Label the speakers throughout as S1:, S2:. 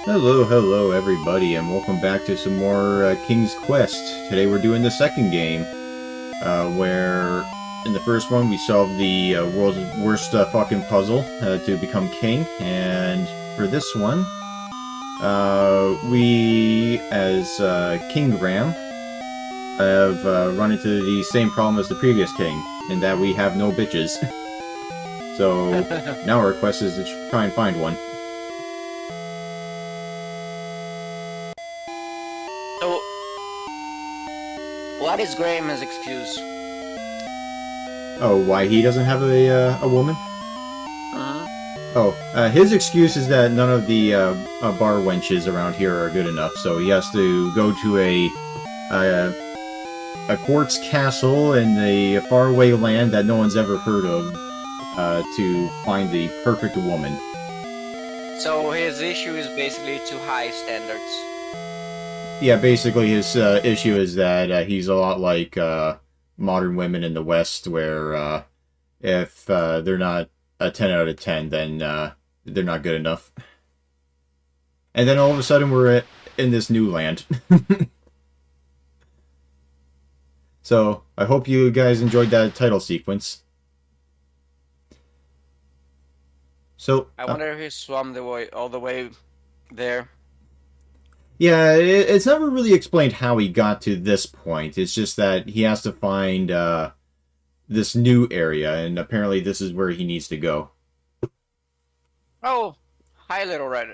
S1: Hello everybody, and welcome back to some more King's Quest. Today we're doing the second game, where in the first one we solved the world's worst fucking puzzle to become king, and for this one, we, as King Graham, have run into the same problem as the previous king, in that we have no bitches. So now our quest is to try and find one.
S2: So, what is Graham's excuse?
S1: Oh, why he doesn't have a woman? Oh, his excuse is that none of the bar wenches around here are good enough, so he has to go to a quartz castle in a faraway land that no one's ever heard of to find the perfect woman.
S2: So his issue is basically too high standards.
S1: Yeah, basically his issue is that he's a lot like modern women in the West, where if they're not a 10 out of 10, then they're not good enough. And then all of a sudden we're in this new land. So, I hope you guys enjoyed that title sequence. So,
S2: I wonder if he swam all the way there.
S1: yeah, it's never really explained how he got to this point. It's just that he has to find this new area, and apparently this is where he needs to go.
S2: Oh, hi, little red.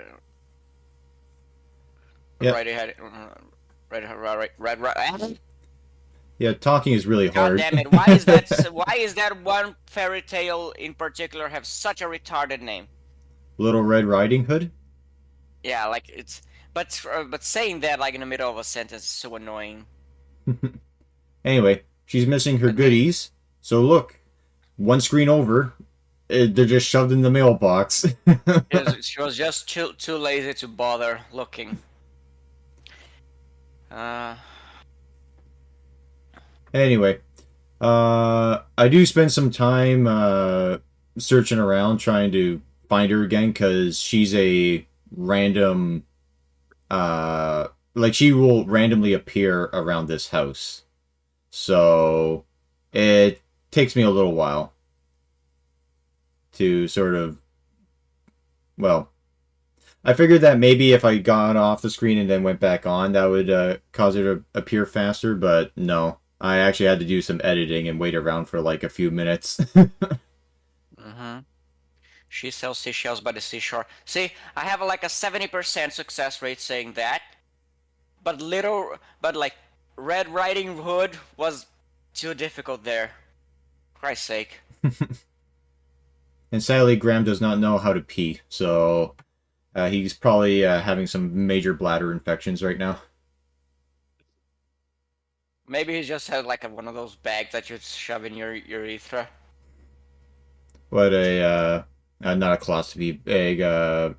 S1: Yep.
S2: Red.
S1: Yeah, talking is really hard.
S2: God damn it! Why is that? Why is that one fairy tale in particular have such a retarded name?
S1: Little Red Riding Hood?
S2: Yeah, like it's. But saying that like in the middle of a sentence is so annoying.
S1: Anyway, she's missing her goodies. So look, one screen over, they're just shoved in the mailbox.
S2: She was just too lazy to bother looking.
S1: Anyway, I do spend some time searching around trying to find her again, because she's a random, like she will randomly appear around this house. So it takes me a little while to sort of, well, I figured that maybe if I got off the screen and then went back on, that would cause her to appear faster, but no. I actually had to do some editing and wait around for like a few minutes.
S2: She sells seashells by the seashore. See, I have like a 70% success rate saying that, but like Red Riding Hood was too difficult there. Christ's sake.
S1: And sadly, Graham does not know how to pee, so he's probably having some major bladder infections right now.
S2: Maybe he just had like one of those bags that you shove in your urethra.
S1: What a, not a colostomy bag, oh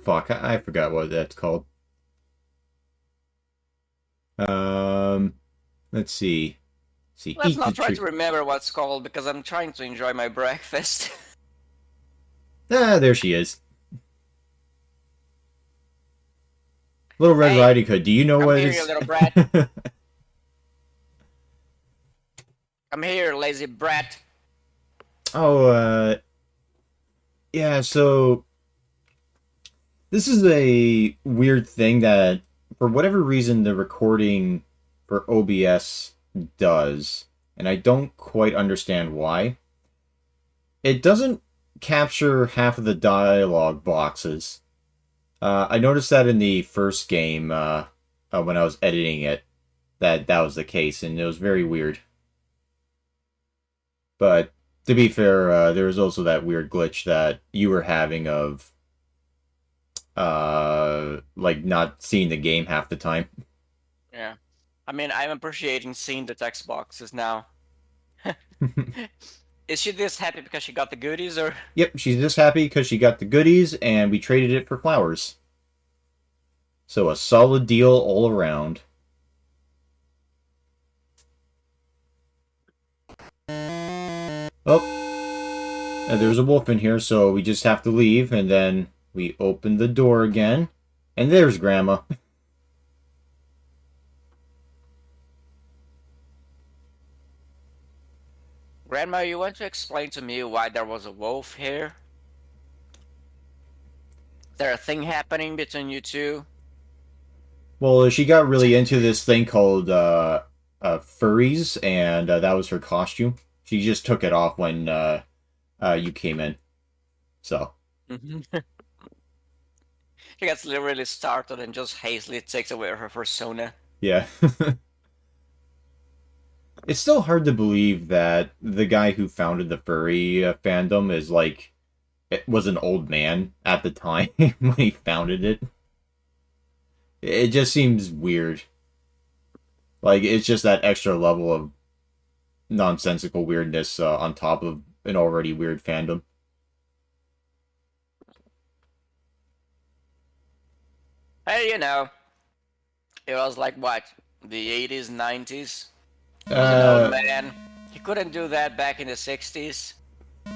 S1: fuck, I forgot what that's called. Let's see.
S2: Let's not try to remember what's called, because I'm trying to enjoy my breakfast.
S1: Ah, there she is. Little Red Riding Hood, do you know what it is?
S2: Come here, you little brat. Come here, lazy brat.
S1: Oh, yeah, so this is a weird thing that, for whatever reason, the recording for OBS does, and I don't quite understand why. It doesn't capture half of the dialogue boxes. I noticed that in the first game, when I was editing it, that was the case, and it was very weird. But to be fair, there was also that weird glitch that you were having of, like, not seeing the game half the time.
S2: Yeah. I mean, I'm appreciating seeing the text boxes now. Is she this happy because she got the goodies, or?
S1: Yep, she's just happy because she got the goodies, and we traded it for flowers. So a solid deal all around. Oh, there's a wolf in here, so we just have to leave, and then we open the door again, And there's Grandma.
S2: Grandma, you want to explain to me why there was a wolf here? Is there a thing happening between you two?
S1: Well, she got really into this thing called furries, and that was her costume. She just took it off when you came in. So,
S2: She gets literally started and just hastily takes away her persona.
S1: yeah. It's still hard to believe that the guy who founded the furry fandom is like it was an old man at the time when he founded it. It just seems weird. Like it's just that extra level of nonsensical weirdness on top of an already weird fandom.
S2: Hey, it was like what? The 80s, 90s? He was an old
S1: Uh,
S2: man. He couldn't do that back in the 60s.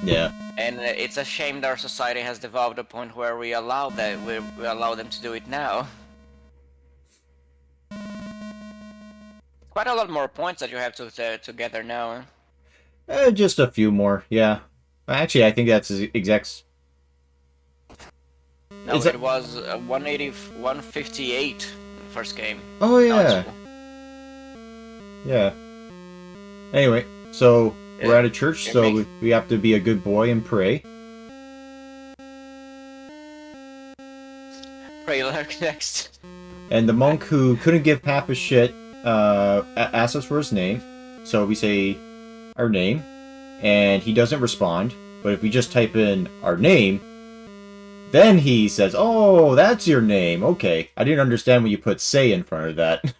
S1: yeah.
S2: And it's a shame that our society has developed a point where we allow that we allow them to do it now. Quite a lot more points that you have to gather now.
S1: Just a few more. Yeah. Actually, I think that's exact.
S2: No,
S1: It's
S2: it was 180, 158 first game.
S1: oh
S2: Now it's
S1: yeah, yeah. Anyway, so we're
S2: uh,
S1: at a church,
S2: it
S1: so
S2: makes
S1: we have to be a good boy and pray.
S2: pray next.
S1: And the monk who couldn't give half a shit asked us for his name, so we say our name, and he doesn't respond. But if we just type in our name, then he says, "Oh, that's your name. Okay, I didn't understand when you put 'say' in front of that."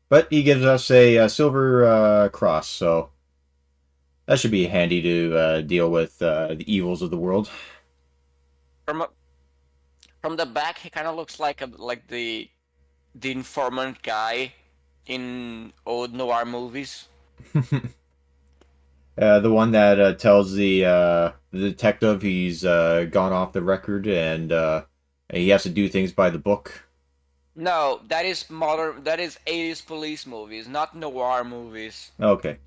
S1: But he gives us a silver cross, so that should be handy to deal with the evils of the world.
S2: From from the back, he kind of looks like the informant guy in old noir movies.
S1: The one that tells the detective he's gone off the record and he has to do things by the book.
S2: No, that is modern. That is 80s police movies, not noir movies.
S1: Okay.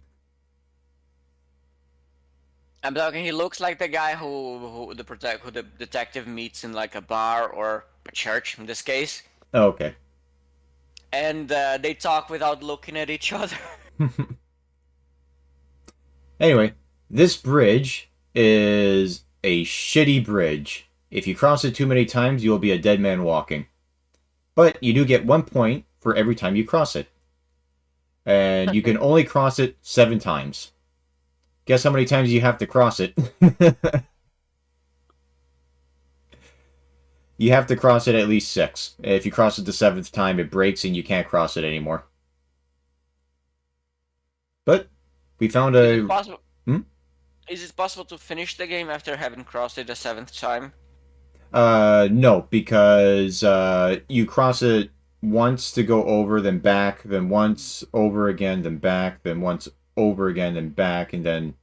S2: I'm talking. He looks like the guy who the detective meets in like a bar or a church in this case,
S1: Okay.
S2: and they talk without looking at each other.
S1: Anyway, this bridge is a shitty bridge. If you cross it too many times, you will be a dead man walking. But you do get 1 point for every time you cross it. And you can only cross it 7 times. Guess how many times you have to cross it? You have to cross it at least 6. If you cross it the 7th time, it breaks and you can't cross it anymore. But we found
S2: Is it
S1: a...
S2: possible?
S1: Hmm?
S2: Is it possible to finish the game after having crossed it the seventh time?
S1: No, because you cross it once to go over, then back, then once over again, then back, then once over again, then back, and then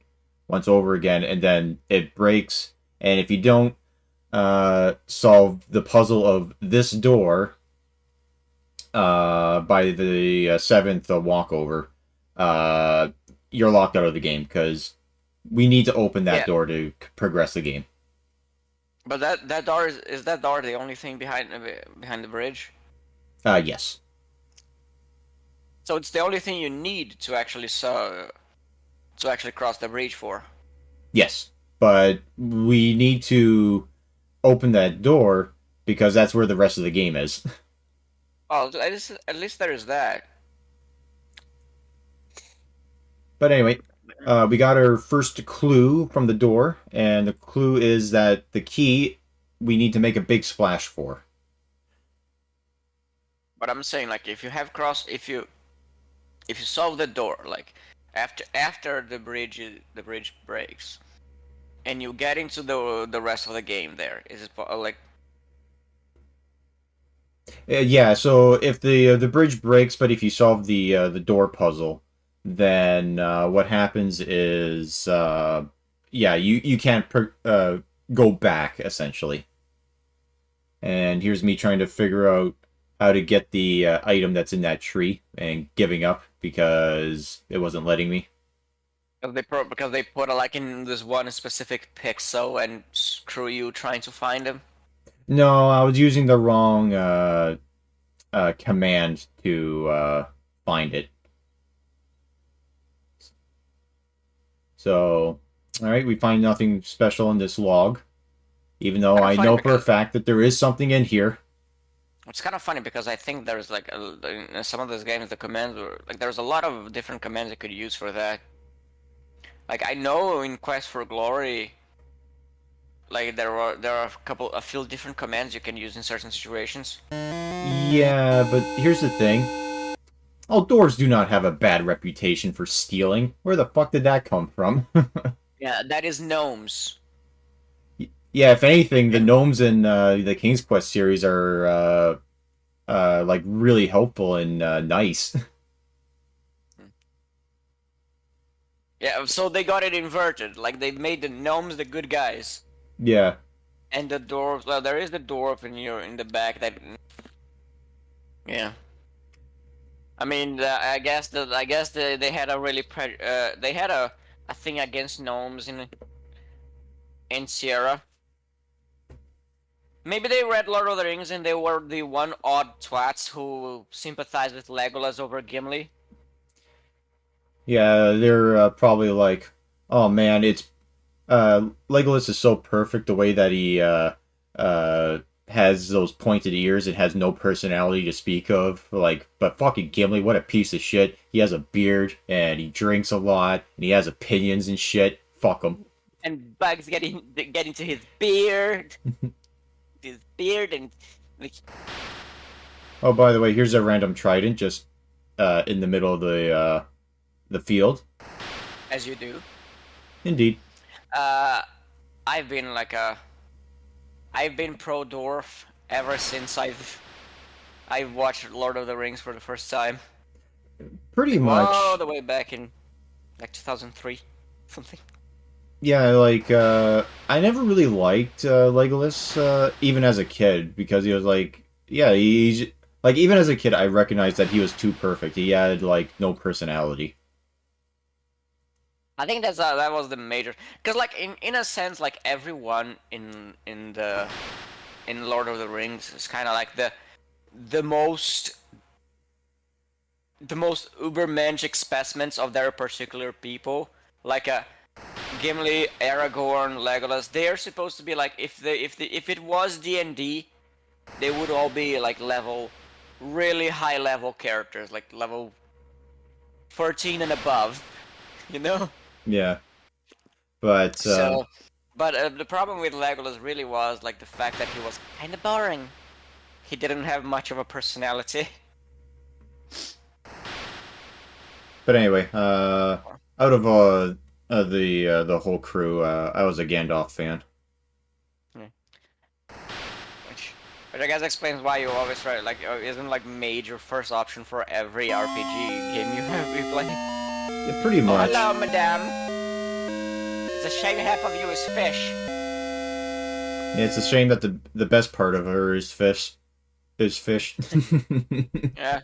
S1: once over again, and then it breaks. And if you don't solve the puzzle of this door by the seventh walkover, you're locked out of the game because we need to open that
S2: Yeah,
S1: door to progress the game.
S2: but that door is that door the only thing behind the bridge?
S1: Yes.
S2: So it's the only thing you need to actually cross the bridge for.
S1: Yes. But we need to open that door because that's where the rest of the game is.
S2: Oh, at least there is that.
S1: But anyway, we got our first clue from the door, and the clue is that the key we need to make a big splash for.
S2: But I'm saying like if you solve the door like after the bridge breaks and you get into the rest of the game there, is it like
S1: Yeah, so if the bridge breaks, but if you solve the door puzzle, then what happens is yeah, you can't go back, essentially. And here's me trying to figure out how to get the item that's in that tree and giving up because it wasn't letting me.
S2: Because they put like in this one specific pixel and screw you trying to find them.
S1: No, I was using the wrong command to find it. So, alright, we find nothing special in this log. Even though
S2: Kind of
S1: I
S2: funny
S1: know for a
S2: because
S1: fact that there is something in here.
S2: it's kind of funny because I think there's like in some of those games the commands were like there's a lot of different commands you could use for that. Like I know in Quest for Glory, like there are a few different commands you can use in certain situations.
S1: Yeah, but here's the thing. Outdoors do not have a bad reputation for stealing. Where the fuck did that come from?
S2: Yeah, that is gnomes.
S1: Yeah, if anything, the
S2: And
S1: gnomes in the King's Quest series are like really helpful and nice.
S2: yeah, so they got it inverted. Like they made the gnomes the good guys,
S1: Yeah.
S2: and the dwarves. Well, there is the dwarf in the back that. Yeah. I mean, they had a really they had a thing against gnomes in Sierra. Maybe they read Lord of the Rings and they were the one odd twats who sympathized with Legolas over Gimli.
S1: Yeah, they're probably like, oh man, it's Legolas is so perfect the way that he has those pointed ears and has no personality to speak of. Like, but fucking Gimli, what a piece of shit. He has a beard and he drinks a lot and he has opinions and shit. Fuck him.
S2: And bugs get into his beard, and like,
S1: Oh, by the way, here's a random trident just in the middle of the field.
S2: as you do.
S1: Indeed.
S2: Uh, I've been like I've been pro dwarf ever since I've watched Lord of the Rings for the first time.
S1: Pretty
S2: Like all
S1: much.
S2: the way back in like 2003, something.
S1: Yeah, like I never really liked Legolas even as a kid because he was like, yeah, he's like even as a kid I recognized that he was too perfect. He had like no personality.
S2: I think that was the major, because like in a sense, like everyone in Lord of the Rings is kind of like the most the most ubermensch specimens of their particular people, like a Gimli, Aragorn, Legolas. They are supposed to be like if it was D&D, they would all be like really high level characters, like level 14 and above, you know.
S1: Yeah. But
S2: So, but the problem with Legolas really was like the fact that he was kind of boring. He didn't have much of a personality.
S1: but anyway, out of the whole crew, I was a Gandalf fan.
S2: Yeah. Which I guess explains why you always try like isn't like major first option for every RPG game you have you play.
S1: Yeah, pretty
S2: Oh,
S1: much.
S2: hello, madame. It's a shame half of you is fish.
S1: Yeah, it's a shame that the best part of her is fish. Is fish.
S2: Yeah.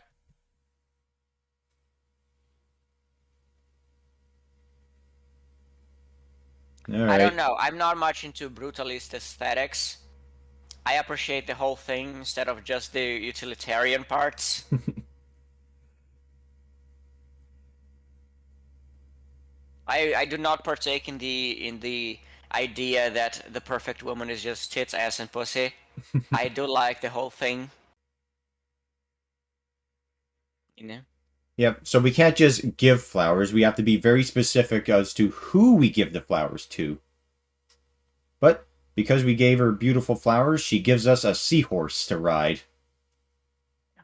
S1: All
S2: I don't
S1: right.
S2: know. I'm not much into brutalist aesthetics. I appreciate the whole thing instead of just the utilitarian parts. I do not partake in the idea that the perfect woman is just tits, ass, and pussy. I do like the whole thing. You know?
S1: Yep. So we can't just give flowers. We have to be very specific as to who we give the flowers to. But because we gave her beautiful flowers, she gives us a seahorse to ride.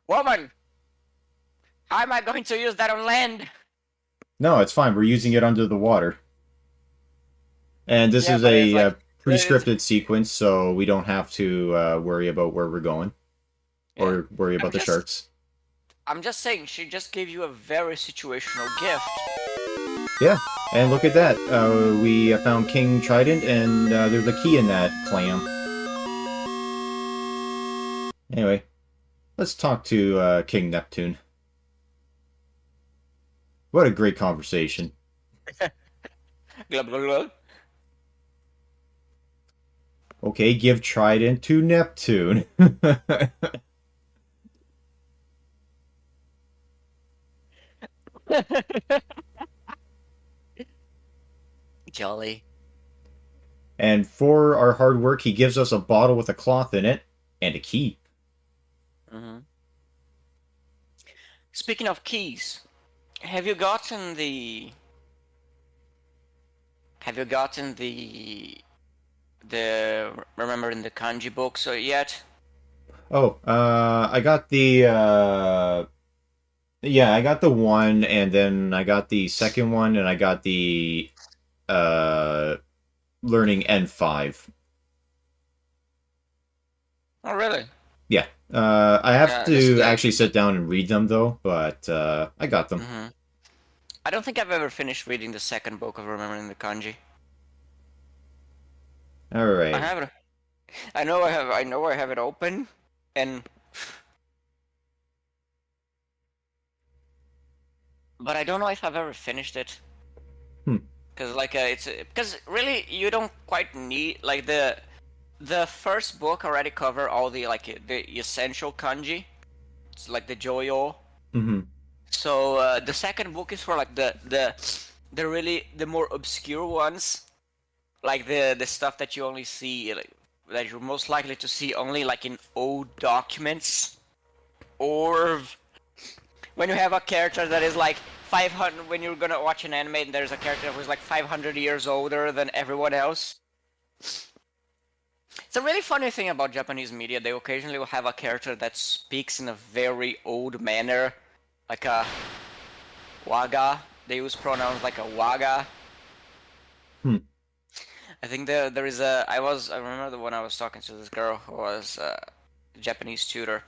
S2: Woman, how am I going to use that on land?
S1: No, it's fine. We're using it under the water. And this
S2: Yeah,
S1: is
S2: but it's
S1: a
S2: like it's,
S1: pre-scripted sequence, so we don't have to worry about where we're going
S2: yeah.
S1: or worry
S2: I'm
S1: about the
S2: just
S1: sharks.
S2: I'm just saying she just gave you a very situational gift.
S1: Yeah, and look at that. We found King Trident, and there's a key in that clam. Anyway, let's talk to King Neptune. What a great conversation.
S2: Glub, glub, glub.
S1: Okay, give Trident to Neptune.
S2: Jolly.
S1: And for our hard work, he gives us a bottle with a cloth in it and a key.
S2: Hmm. Speaking of keys, have you gotten the have you gotten the remembering the kanji books yet?
S1: Oh, I got the yeah, I got the one, and then I got the second one, and I got the uh learning N5.
S2: Oh, really?
S1: Yeah. I have
S2: Yeah, this is
S1: to
S2: like.
S1: actually sit down and read them though, but I got them.
S2: Hmm. I don't think I've ever finished reading the second book of Remembering the Kanji.
S1: All
S2: I
S1: right.
S2: haven't. I know I have. I know I have it open, and but I don't know if I've ever finished it.
S1: Hmm.
S2: Because like it's because really you don't quite need like the first book already cover all the like the essential kanji. It's like the Joyo.
S1: Mm-hmm.
S2: So the second book is for like the really the more obscure ones, like the stuff that you only see like that you're most likely to see only like in old documents, or when you have a character that is like 500 when you're gonna watch an anime and there's a character who's like 500 years older than everyone else. It's a really funny thing about Japanese media. They occasionally will have a character that speaks in a very old manner, like a waga. They use pronouns like a waga.
S1: Hmm.
S2: I think there is a. I remember the one I was talking to this girl who was a Japanese tutor.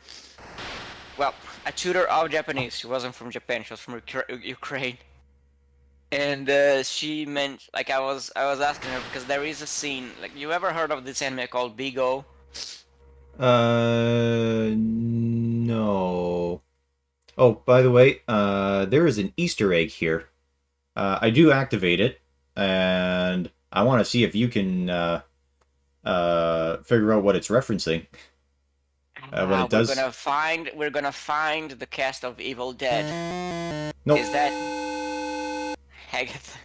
S2: Well, a tutor of Japanese. She wasn't from Japan. She was from Ukraine. And she meant like I was asking her because there is a scene like you ever heard of this anime called Bigo?
S1: No. Oh, by the way, there is an Easter egg here. I do activate it, and I want to see if you can figure out what it's referencing. When
S2: Ah,
S1: it does,
S2: we're gonna find the cast of Evil Dead.
S1: nope.
S2: Is that Haggith?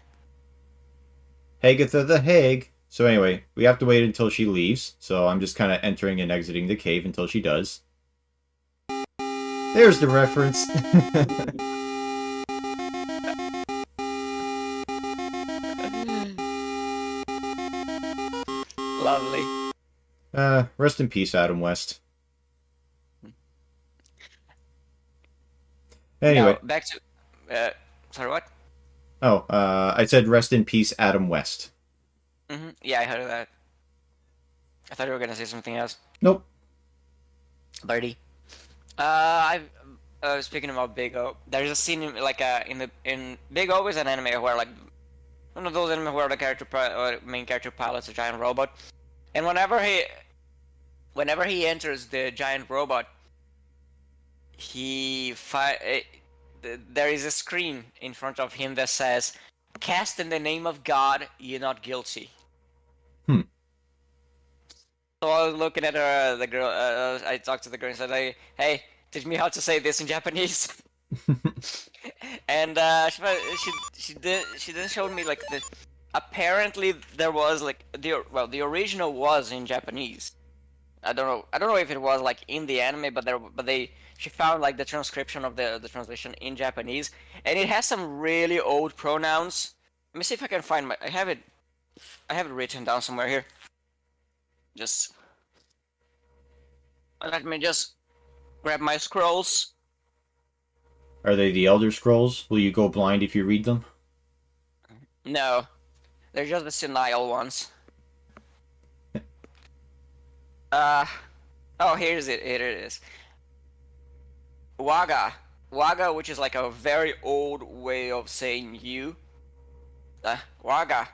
S1: Hagatha the Hag. So anyway, we have to wait until she leaves. So I'm just kind of entering and exiting the cave until she does. There's the reference.
S2: Lovely.
S1: Rest in peace, Adam West.
S2: Now
S1: Anyway,
S2: back to sorry what?
S1: oh, I said rest in peace, Adam West.
S2: Yeah, I heard of that. I thought you were gonna say something else.
S1: Nope.
S2: Birdie. I've speaking about Big O. There's a scene like in Big O is an anime where like one of those anime where the main character pilots a giant robot, and whenever he enters the giant robot, there is a screen in front of him that says, "Cast in the name of God, you're not guilty."
S1: Hmm.
S2: So I was looking at her, the girl. I talked to the girl and said, "Hey, teach me how to say this in Japanese." And she then showed me like the. Apparently, there was like the original was in Japanese. I don't know if it was like in the anime, but she found like the transcription of the translation in Japanese, and it has some really old pronouns. Let me see if I can find I have it written down somewhere here. Just let me just grab my scrolls.
S1: Are they the Elder Scrolls? Will you go blind if you read them?
S2: No, they're just the senile ones. Uh oh, here's it. Here it is. Waga, Waga, which is like a very old way of saying you. Waga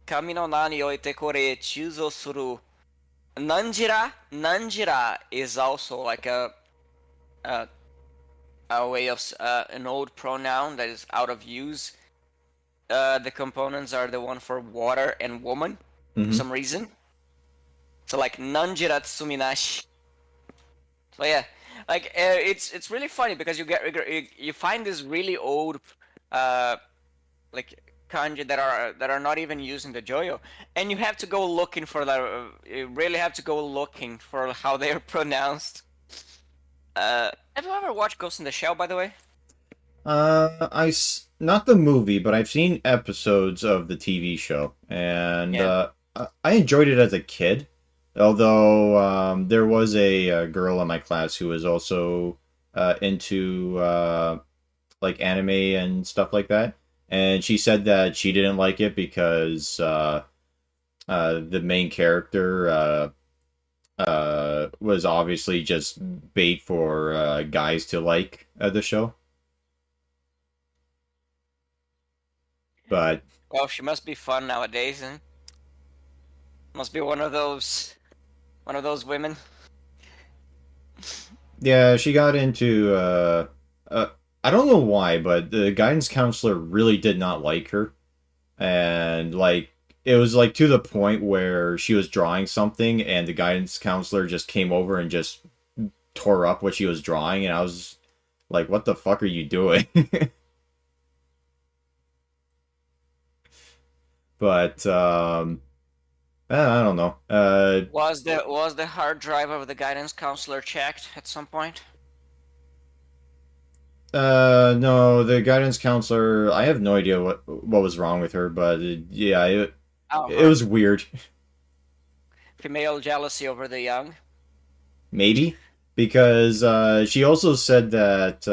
S2: kami no na ni oite kore chuzo suru. Nanjira is also like a, a way of an old pronoun that is out of use. The components are the one for water and woman for
S1: Hmm.
S2: some reason. So like Nanjira Tsuminashi. So yeah, like it's really funny because you find this really old uh like kanji that are not even used in the joyo, and you have to go looking for that. You really have to go looking for how they are pronounced. Have you ever watched Ghost in the Shell, by the way?
S1: Not the movie, but I've seen episodes of the TV show, and
S2: Yeah.
S1: I enjoyed it as a kid. Although there was a girl in my class who was also into like anime and stuff like that, and she said that she didn't like it because the main character was obviously just bait for guys to like the show. But
S2: Well, she must be fun nowadays, and must be one of those women.
S1: yeah, she got into I don't know why, but the guidance counselor really did not like her. And like it was like to the point where she was drawing something and the guidance counselor just came over and just tore up what she was drawing and I was like, what the fuck are you doing? But I don't know.
S2: Was the hard drive of the guidance counselor checked at some point?
S1: No, the guidance counselor, I have no idea what was wrong with her, but yeah,
S2: Oh,
S1: it
S2: huh.
S1: was weird.
S2: Female jealousy over the young.
S1: Maybe because she also said that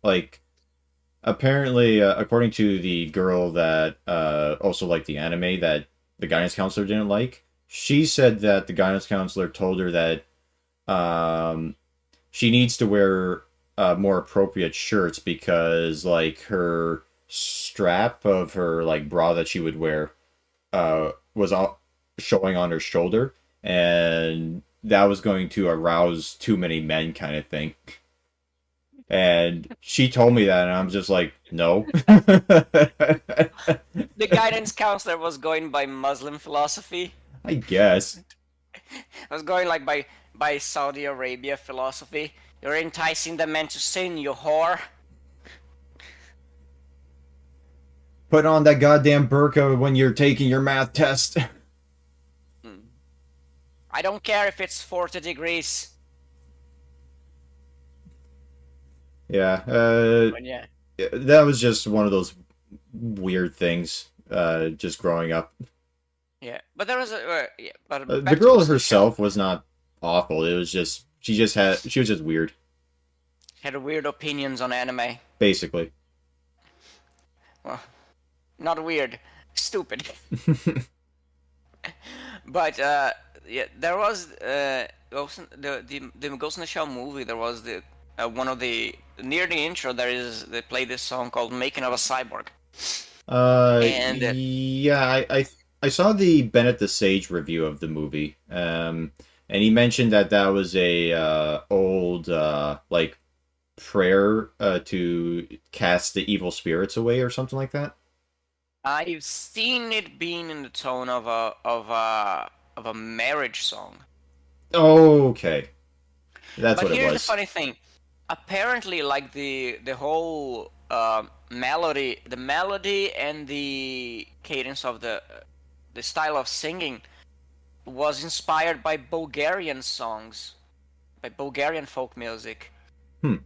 S1: like apparently according to the girl that also liked the anime that the guidance counselor didn't like, she said that the guidance counselor told her that um, she needs to wear more appropriate shirts because like her strap of her like bra that she would wear was showing on her shoulder, and that was going to arouse too many men, kind of thing. And she told me that, and I'm just like, no.
S2: The guidance counselor was going by Muslim philosophy.
S1: I guess.
S2: Was going like by Saudi Arabia philosophy. You're enticing the men to sin, you whore.
S1: Put on that goddamn burqa when you're taking your math test.
S2: Hmm. I don't care if it's 40 degrees.
S1: Yeah,
S2: But yeah.
S1: that was just one of those weird things. Just growing up,
S2: Yeah. But there was a yeah, but
S1: the
S2: back to
S1: girl
S2: Ghost in the Shell.
S1: herself was not awful. It was just she was just weird,
S2: Had weird opinions on anime.
S1: basically.
S2: Well, not weird, stupid. But yeah, there was the Ghost in the Shell movie. There was the one of the near the intro. They play this song called "Making of a Cyborg," and
S1: Yeah, I saw the Bennett the Sage review of the movie, and he mentioned that that was a old like prayer to cast the evil spirits away or something like that.
S2: I've seen it being in the tone of a marriage song.
S1: Okay, that's
S2: But
S1: what it
S2: here's the
S1: was.
S2: funny thing. Apparently, like the whole the melody and the cadence of the style of singing was inspired by Bulgarian songs, by Bulgarian folk music.
S1: Hmm.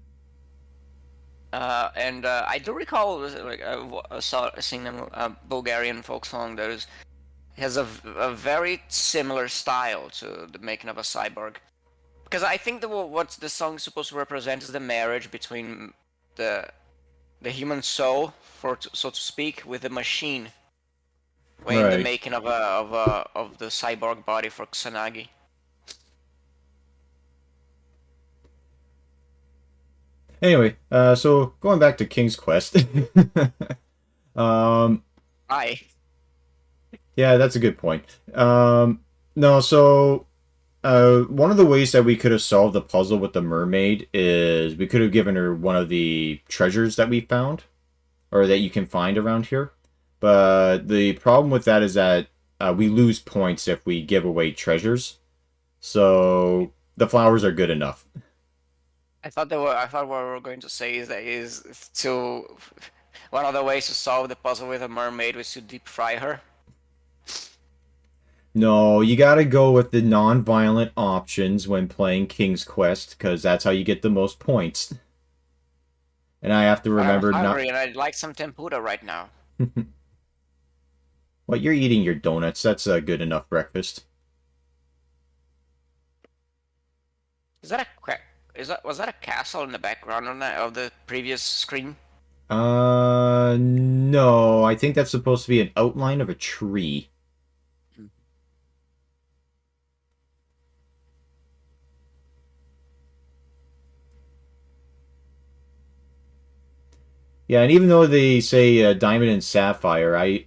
S2: And I do recall like singing a Bulgarian folk song that has a very similar style to the making of a cyborg. Because I think what the song is supposed to represent is the marriage between the the human soul, so to speak, with the machine, in the
S1: Right.
S2: making of the cyborg body for Kusanagi.
S1: Anyway, so going back to King's Quest, um,
S2: Why?
S1: Yeah, that's a good point. No, so one of the ways that we could have solved the puzzle with the mermaid is we could have given her one of the treasures that we found, or that you can find around here. But the problem with that is that we lose points if we give away treasures. So the flowers are good enough.
S2: I thought what we were going to say is that is to one of the ways to solve the puzzle with a mermaid was to deep fry her.
S1: No, you gotta go with the non-violent options when playing King's Quest, because that's how you get the most points. And I have to
S2: But I'm
S1: remember not.
S2: hungry and I'd like some tempura right now.
S1: Well, you're eating your donuts. That's a good enough breakfast.
S2: Is that is that was that a castle in the background on that of the previous screen?
S1: No. I think that's supposed to be an outline of a tree. Yeah, and even though they say diamond and sapphire, I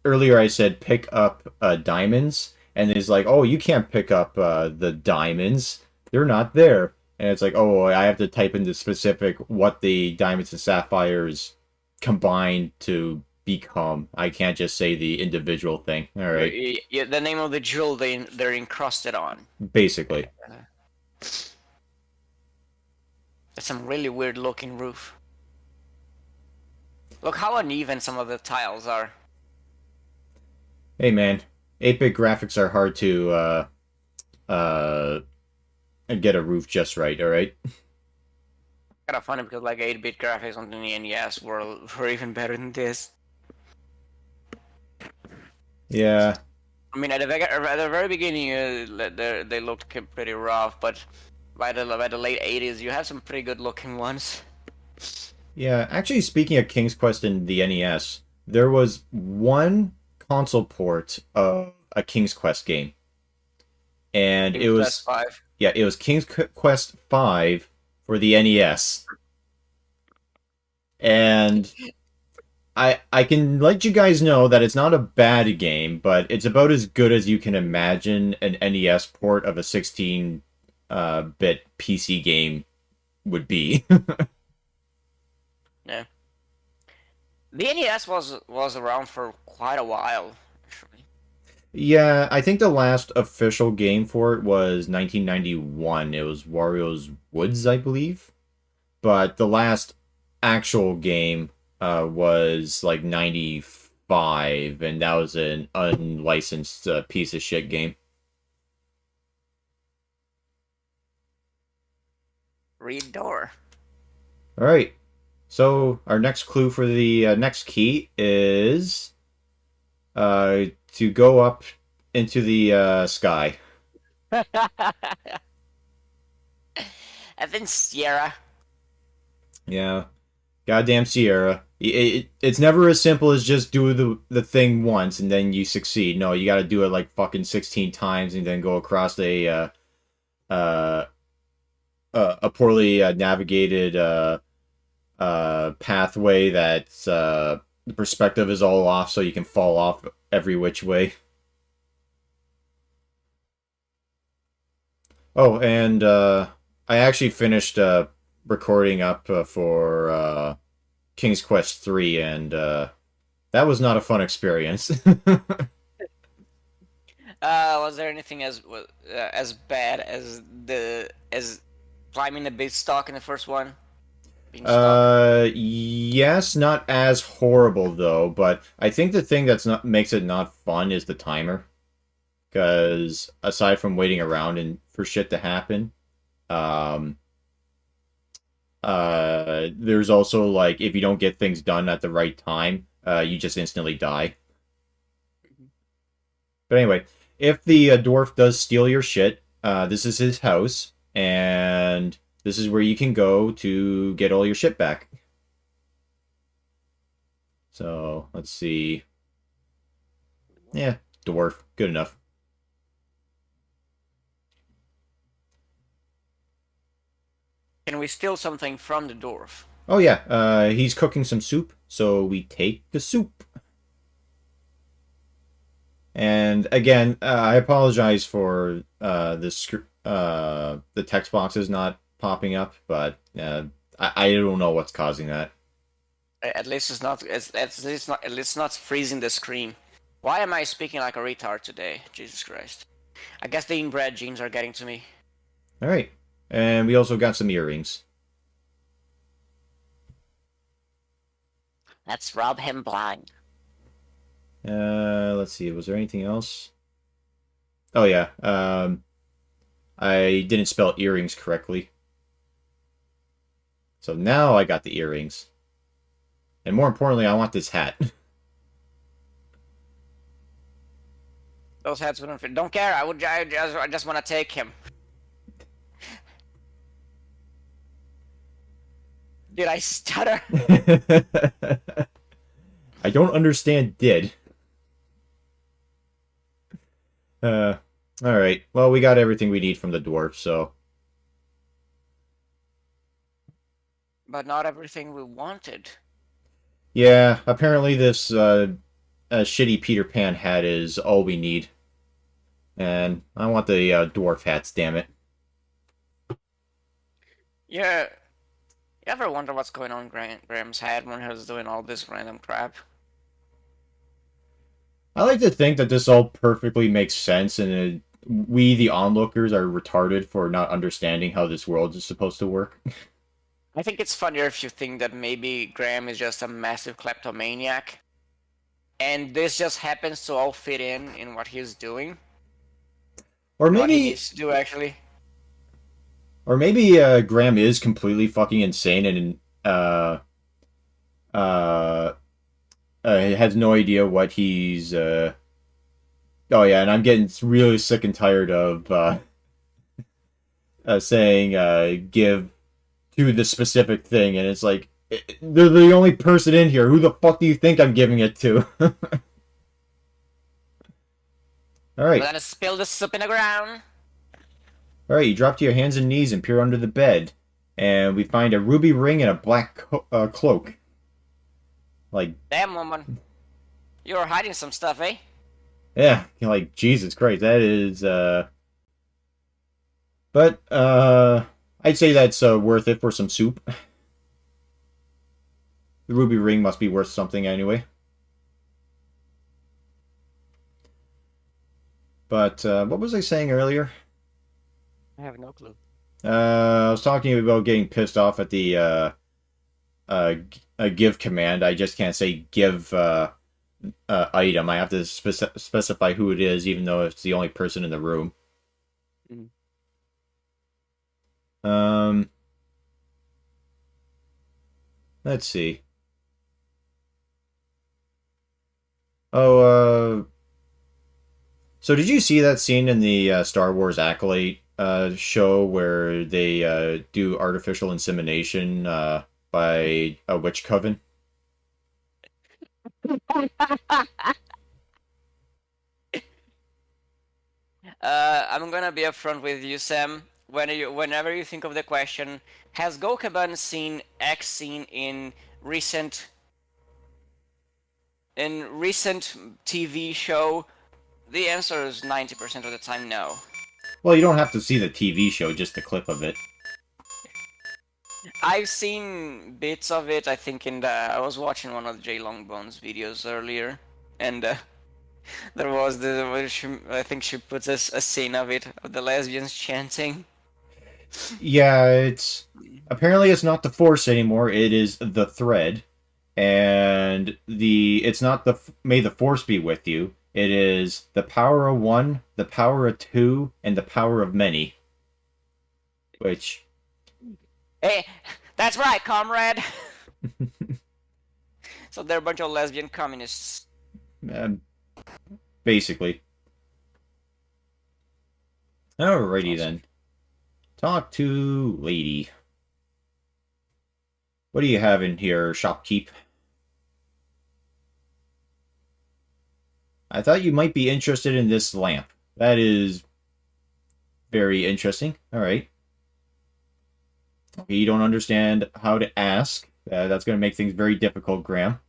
S1: earlier I said pick up diamonds, and it's like, oh, you can't pick up the diamonds. They're not there. And it's like, oh, I have to type in the specific what the diamonds and sapphires combine to become. I can't just say the individual thing. All right,
S2: Yeah, the name of the jewel they're encrusted on.
S1: basically.
S2: That's some really weird looking roof. Look how uneven some of the tiles are.
S1: Hey, man, 8-bit graphics are hard to uh, get a roof just right. All right.
S2: Kind of funny because like 8-bit graphics on the NES were even better than this.
S1: Yeah.
S2: I mean, at the very beginning, they looked pretty rough, but by the late 80s, you have some pretty good looking ones.
S1: Yeah, actually, speaking of King's Quest in the NES, there was one console port of a King's Quest game, and it
S2: King's Quest
S1: was
S2: 5.
S1: yeah, it was Quest 5 for the NES, and I can let you guys know that it's not a bad game, but it's about as good as you can imagine an NES port of a 16 bit PC game would be.
S2: Yeah. The NES was around for quite a while, actually.
S1: Yeah, I think the last official game for it was 1991. It was Wario's Woods, I believe. But the last actual game was like 95, and that was an unlicensed piece of shit game.
S2: Read door.
S1: All right. So our next clue for the next key is to go up into the sky.
S2: I think Sierra.
S1: Yeah. Goddamn Sierra. It's never as simple as just do the thing once and then you succeed. No, you got to do it like fucking 16 times and then go across uh, a poorly navigated pathway that's the perspective is all off so you can fall off every which way. Oh, and I actually finished recording up for King's Quest 3, and that was not a fun experience.
S2: Was there anything as bad as the as climbing the big stalk in the first one? Being stuck.
S1: Yes, not as horrible though, but I think the thing that's not makes it not fun is the timer. Because aside from waiting around and for shit to happen, um, there's also like if you don't get things done at the right time, you just instantly die. But anyway, if the dwarf does steal your shit, this is his house, and this is where you can go to get all your shit back. So let's see. Yeah, dwarf, good enough.
S2: Can we steal something from the dwarf?
S1: Oh yeah, he's cooking some soup, so we take the soup. And again, I apologize for the text boxes not popping up, but I don't know what's causing that.
S2: At least it's not. At least not freezing the screen. Why am I speaking like a retard today? Jesus Christ. I guess the inbred genes are getting to me.
S1: All right, and we also got some earrings.
S2: Let's rob him blind.
S1: Let's see. Was there anything else? Oh yeah. I didn't spell earrings correctly. So now I got the earrings. And more importantly, I want this hat.
S2: Those hats wouldn't fit. Don't care. I just want to take him. Did I stutter?
S1: I don't understand did. Alright. Well, we got everything we need from the dwarf, so...
S2: But not everything we wanted.
S1: Yeah, apparently this shitty Peter Pan hat is all we need. And I want the dwarf hats, damn it.
S2: Yeah. You ever wonder what's going on in Graham's head when he was doing all this random crap?
S1: I like to think that this all perfectly makes sense, and we, the onlookers, are retarded for not understanding how this world is supposed to work.
S2: I think it's funnier if you think that maybe Graham is just a massive kleptomaniac, and this just happens to all fit in what he's doing.
S1: Or
S2: What he
S1: maybe,
S2: needs to do, actually.
S1: or maybe Graham is completely fucking insane and uh, has no idea what he's. Oh yeah, and I'm getting really sick and tired of saying give to the specific thing, and it's like they're the only person in here. Who the fuck do you think I'm giving it to? All right.
S2: We're gonna spill the soup in the ground.
S1: All right, you drop to your hands and knees and peer under the bed, and we find a ruby ring and a black cloak. Like,
S2: Damn, woman. You're hiding some stuff, eh?
S1: yeah, like Jesus Christ, that is. But I'd say that's worth it for some soup. The ruby ring must be worth something anyway. But what was I saying earlier?
S2: I have no clue.
S1: I was talking about getting pissed off at the give command. I just can't say give item. I have to specify who it is, even though it's the only person in the room.
S2: Mm.
S1: Let's see. Oh, so did you see that scene in the Star Wars Acolyte show where they do artificial insemination by a witch coven?
S2: I'm gonna be upfront with you, Sam. Whenever you think of the question, has Gokaban seen X scene in recent TV show? The answer is 90% of the time no.
S1: Well, you don't have to see the TV show, just a clip of it.
S2: I've seen bits of it. I think I was watching one of Jay Longbone's videos earlier, and there was I think she puts a scene of it of the lesbians chanting.
S1: Yeah, apparently it's not the Force anymore. It is the Thread, and it's not the May the Force be with you. It is the power of one, the power of two, and the power of many. Which,
S2: Hey, that's right, comrade. So they're a bunch of lesbian communists.
S1: basically. Alrighty
S2: Awesome.
S1: then. Talk to lady. What do you have in here, shopkeep? I thought you might be interested in this lamp. That is very interesting. Alright. Okay, you don't understand how to ask. That's going to make things very difficult, Graham.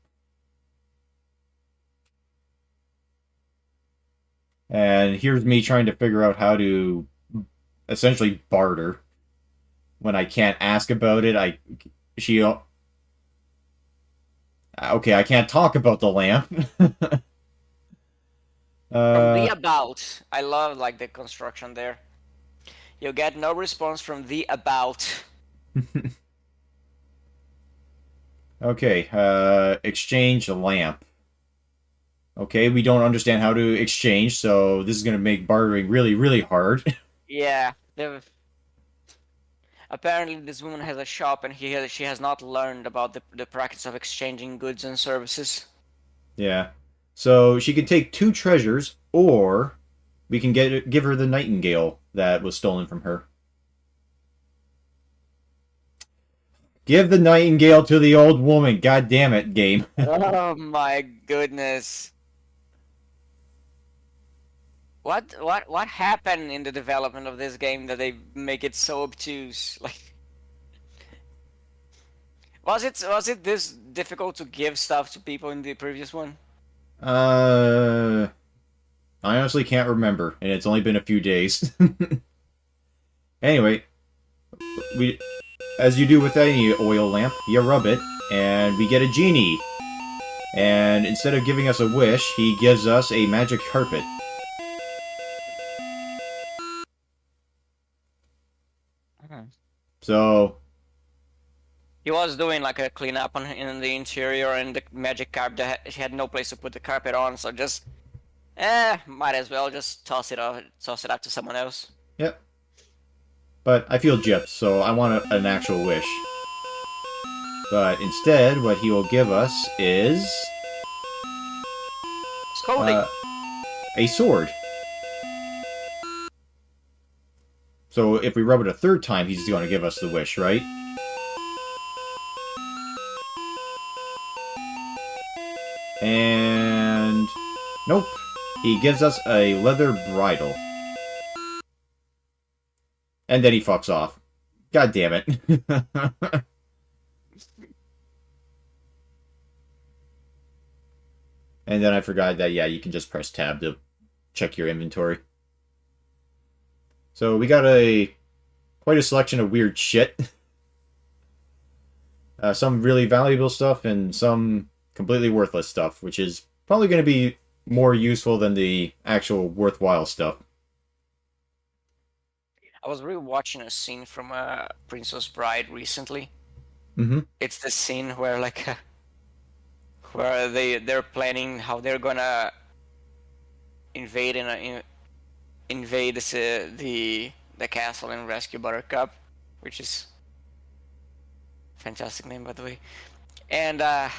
S1: And here's me trying to figure out how to essentially barter when I can't ask about it. She okay, I can't talk about the lamp.
S2: From the
S1: uh,
S2: about. I love like the construction there. You get no response from the about.
S1: okay, exchange a lamp. Okay, we don't understand how to exchange, so this is going to make bartering really, really hard.
S2: Yeah. Apparently this woman has a shop and she has not learned about the practice of exchanging goods and services.
S1: Yeah. So she can take two treasures, or we can give her the nightingale that was stolen from her. Give the nightingale to the old woman. God damn it, game.
S2: Oh my goodness. What happened in the development of this game that they make it so obtuse? Like was it this difficult to give stuff to people in the previous one?
S1: uh, I honestly can't remember, and it's only been a few days. Anyway, we, as you do with any oil lamp, you rub it, and we get a genie. And instead of giving us a wish, he gives us a magic carpet.
S2: Mhm.
S1: So,
S2: He was doing like a cleanup in the interior and the magic carpet. She had no place to put the carpet on, so just might as well just toss it out to someone else.
S1: yep. But I feel gypped, so I want an actual wish. But instead, what he will give us is
S2: Scolding.
S1: a sword. So if we rub it a third time, he's going to give us the wish, right? And nope. He gives us a leather bridle. And then he fucks off. God damn it. And then I forgot that, yeah, you can just press tab to check your inventory. So we got quite a selection of weird shit. Some really valuable stuff and some completely worthless stuff, which is probably going to be more useful than the actual worthwhile stuff.
S2: I was rewatching a scene from Princess Bride recently.
S1: Mm-hmm.
S2: It's the scene where like where they're planning how they're gonna invade invade the castle and rescue Buttercup, which is a fantastic name by the way. And at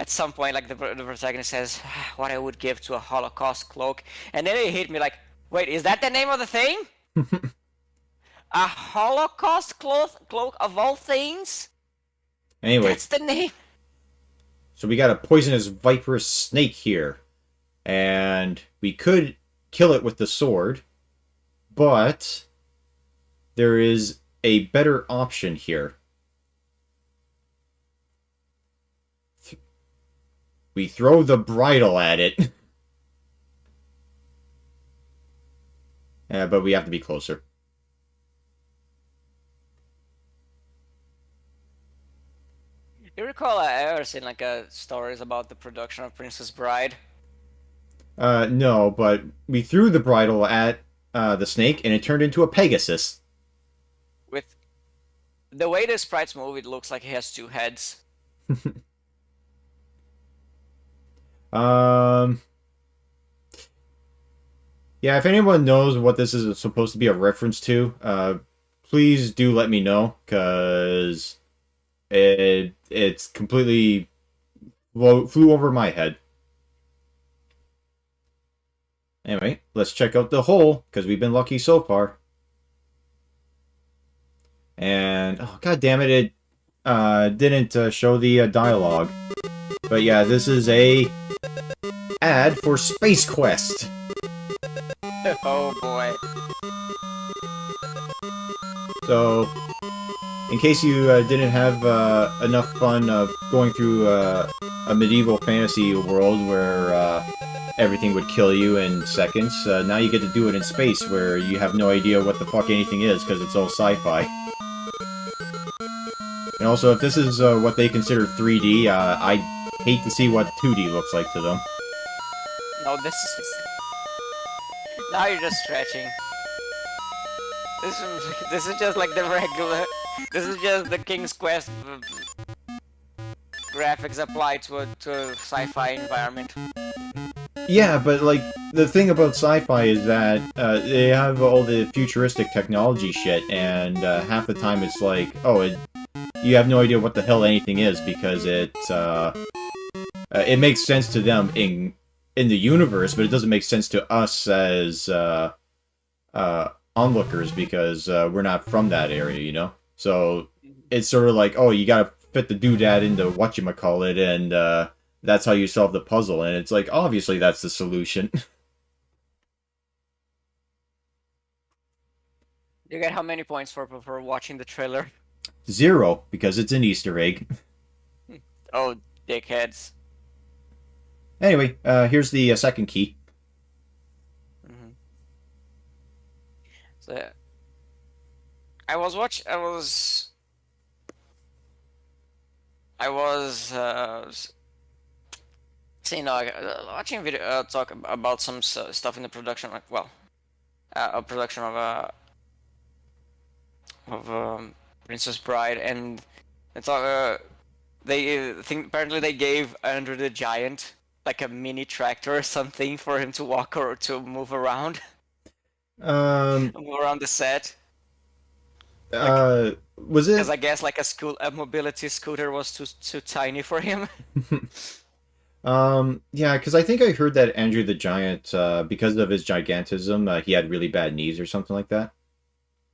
S2: some point, like the protagonist says, "What I would give to a Holocaust cloak," and then it hit me like, "Wait, is that the name of the thing? A Holocaust cloak of all things?
S1: Anyway,
S2: That's the name."
S1: so we got a poisonous viperous snake here. And we could kill it with the sword, but there is a better option here. We throw the bridle at it. But we have to be closer.
S2: You recall I ever seen like stories about the production of Princess Bride?
S1: No, but we threw the bridle at the snake, and it turned into a Pegasus.
S2: With the way the sprites move, it looks like he has two heads.
S1: Um, yeah, if anyone knows what this is supposed to be a reference to, please do let me know, because it's completely flew over my head. Anyway, let's check out the hole, because we've been lucky so far. And, oh, god damn it, it didn't show the dialogue. But yeah, this is a ad for Space Quest.
S2: Oh boy.
S1: So, in case you didn't have enough fun going through a medieval fantasy world where everything would kill you in seconds. Now you get to do it in space, where you have no idea what the fuck anything is, because it's all sci-fi. And also, if this is what they consider 3D, I hate to see what 2D looks like to them.
S2: No, this is... Now you're just stretching. This is just like the regular... This is just the King's Quest graphics applied to a sci-fi environment.
S1: Yeah, but like the thing about sci-fi is that they have all the futuristic technology shit, and half the time it's like, oh, you have no idea what the hell anything is because it makes sense to them in the universe, but it doesn't make sense to us as onlookers because we're not from that area, you know. So it's sort of like, oh, you gotta fit the doodad into whatchamacallit, and that's how you solve the puzzle, and it's like, obviously that's the solution.
S2: You get how many points for watching the trailer?
S1: 0, because it's an Easter egg.
S2: Oh, dickheads.
S1: Anyway, here's the second key.
S2: Mm-hmm. So, I was seeing watching video talk about some stuff in the production, like, well, a production of Princess Bride, and it's they think apparently they gave Andrew the Giant like a mini tractor or something for him to walk or to move around, move around the set.
S1: Was it?
S2: Because I guess like a mobility scooter was too tiny for him.
S1: Yeah, because I think I heard that Andrew the Giant, because of his gigantism, he had really bad knees or something like that.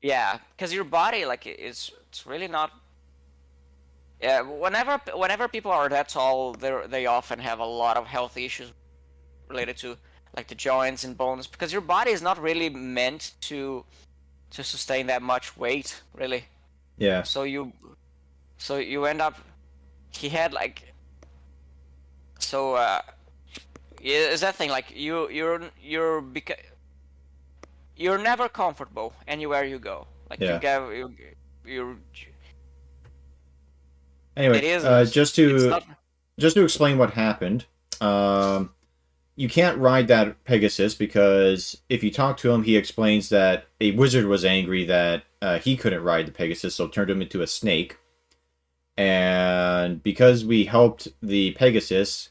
S2: Yeah, because your body, like, it's really not. Yeah, whenever people are that tall, they often have a lot of health issues related to like the joints and bones, because your body is not really meant to sustain that much weight, really.
S1: Yeah.
S2: So you end up. He had like. So yeah, is that thing like you're never comfortable anywhere you go. Like
S1: Yeah.
S2: you're
S1: Anyway,
S2: it is
S1: just
S2: it's
S1: to
S2: not.
S1: explain what happened, you can't ride that Pegasus because if you talk to him, he explains that a wizard was angry that he couldn't ride the Pegasus, so turned him into a snake. And because we helped the Pegasus,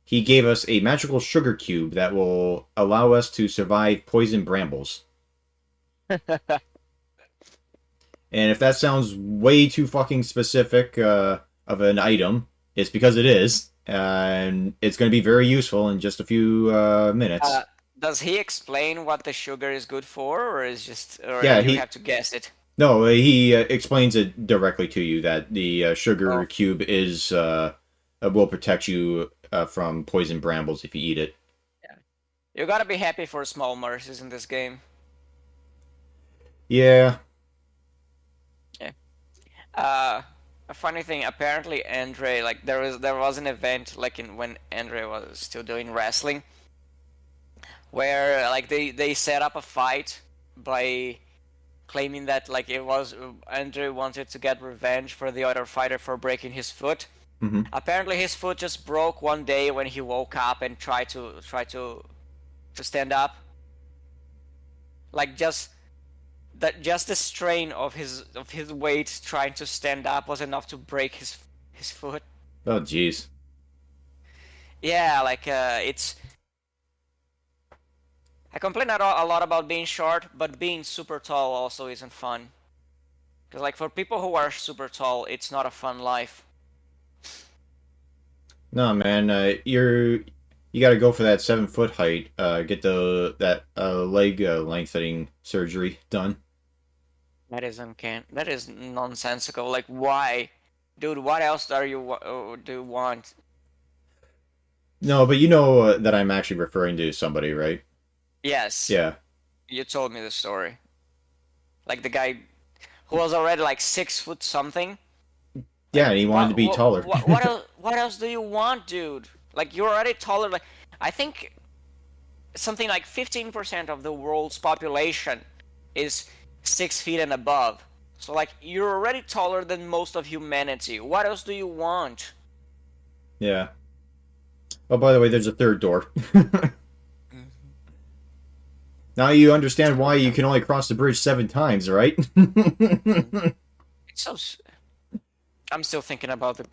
S1: he gave us a magical sugar cube that will allow us to survive poison brambles. And if that sounds way too fucking specific of an item, it's because it is. And it's going to be very useful in just a few minutes.
S2: Does he explain what the sugar is good for, or is just, or
S1: Yeah,
S2: you have to guess it?
S1: No, he explains it directly to you that the sugar
S2: Oh.
S1: cube is will protect you from poison brambles if you eat it.
S2: You gotta be happy for small mercies in this game.
S1: Yeah.
S2: A funny thing, apparently Andre, like there was an event like when Andre was still doing wrestling, where like they set up a fight by claiming that like it was Andre wanted to get revenge for the other fighter for breaking his foot.
S1: Mm-hmm.
S2: Apparently his foot just broke one day when he woke up and tried to stand up. Like just the strain of his weight trying to stand up was enough to break his foot.
S1: Oh, jeez.
S2: Yeah, like it's. I complain a lot about being short, but being super tall also isn't fun. Because like for people who are super tall, it's not a fun life.
S1: No, man, you got to go for that 7-foot height. Get that leg lengthening surgery done.
S2: That is uncanny. That is nonsensical. Like why, dude? What else do you want?
S1: No, but you know that I'm actually referring to somebody, right?
S2: Yes,
S1: Yeah.
S2: you told me the story. Like the guy who was already like 6 foot something.
S1: Yeah, and he wanted to be taller.
S2: What else? What else do you want, dude? Like you're already taller. Like I think something like 15% of the world's population is 6 feet and above. So like you're already taller than most of humanity. What else do you want?
S1: Yeah. Oh, by the way, there's a third door.
S2: Mhm.
S1: Now you understand why you can only cross the bridge 7 times, right?
S2: Mm. It's so. I'm still thinking about the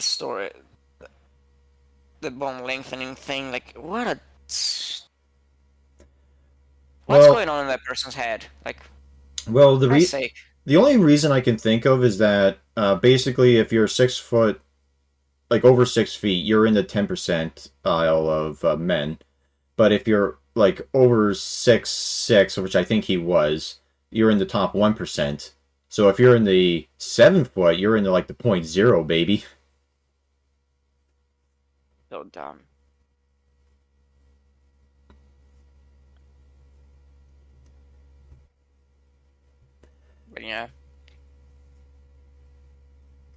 S2: story, the bone lengthening thing. Like, what's
S1: Well,
S2: going on in that person's head? Like,
S1: well,
S2: for Christ's sake.
S1: the only reason I can think of is that basically, if you're 6 foot, like over 6 feet, you're in the 10% aisle of men. But if you're like over 6'6", which I think he was, you're in the top 1%. So if you're in the 7 foot, you're in the like the point zero, baby.
S2: So dumb. But yeah.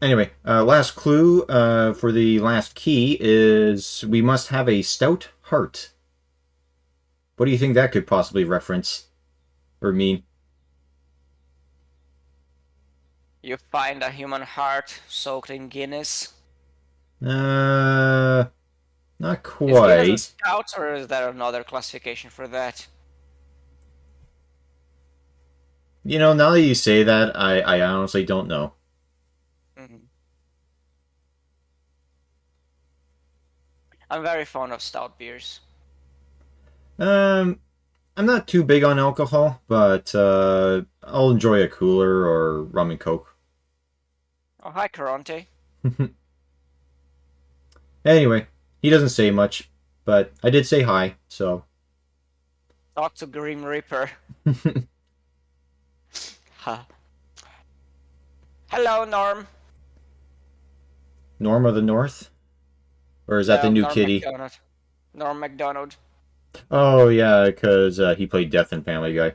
S1: Anyway, last clue for the last key is we must have a stout heart. What do you think that could possibly reference or mean?
S2: You find a human heart soaked in Guinness.
S1: Uh, not
S2: Is Guinness a
S1: quite.
S2: stout, or is there another classification for that?
S1: You know, now that you say that, I honestly don't know.
S2: Mhm. I'm very fond of stout beers.
S1: Um, I'm not too big on alcohol, but I'll enjoy a cooler or rum and coke.
S2: Oh, hi, Caronte.
S1: Anyway, he doesn't say much, but I did say hi, so.
S2: Talk to Grim Reaper. Huh. Hello, Norm.
S1: Norm of the North? Or is that the
S2: No,
S1: new
S2: Norm
S1: kitty?
S2: McDonald. Norm McDonald.
S1: Oh, yeah, because he played Death in Family Guy.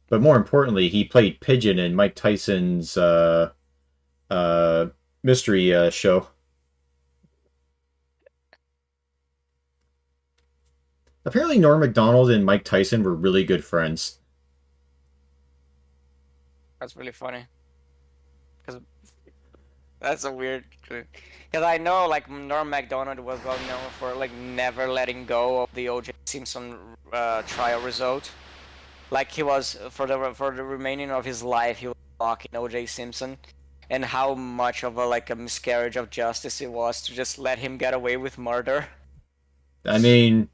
S1: But more importantly, he played Pigeon in Mike Tyson's uh, mystery show. Apparently, Norm Macdonald and Mike Tyson were really good friends.
S2: That's really funny. Because that's a weird. Because I know, like, Norm Macdonald was well known for, like, never letting go of the O.J. Simpson trial result. Like, he was, for the remaining of his life, he was blocking O.J. Simpson. And how much of a miscarriage of justice it was to just let him get away with murder.
S1: I mean,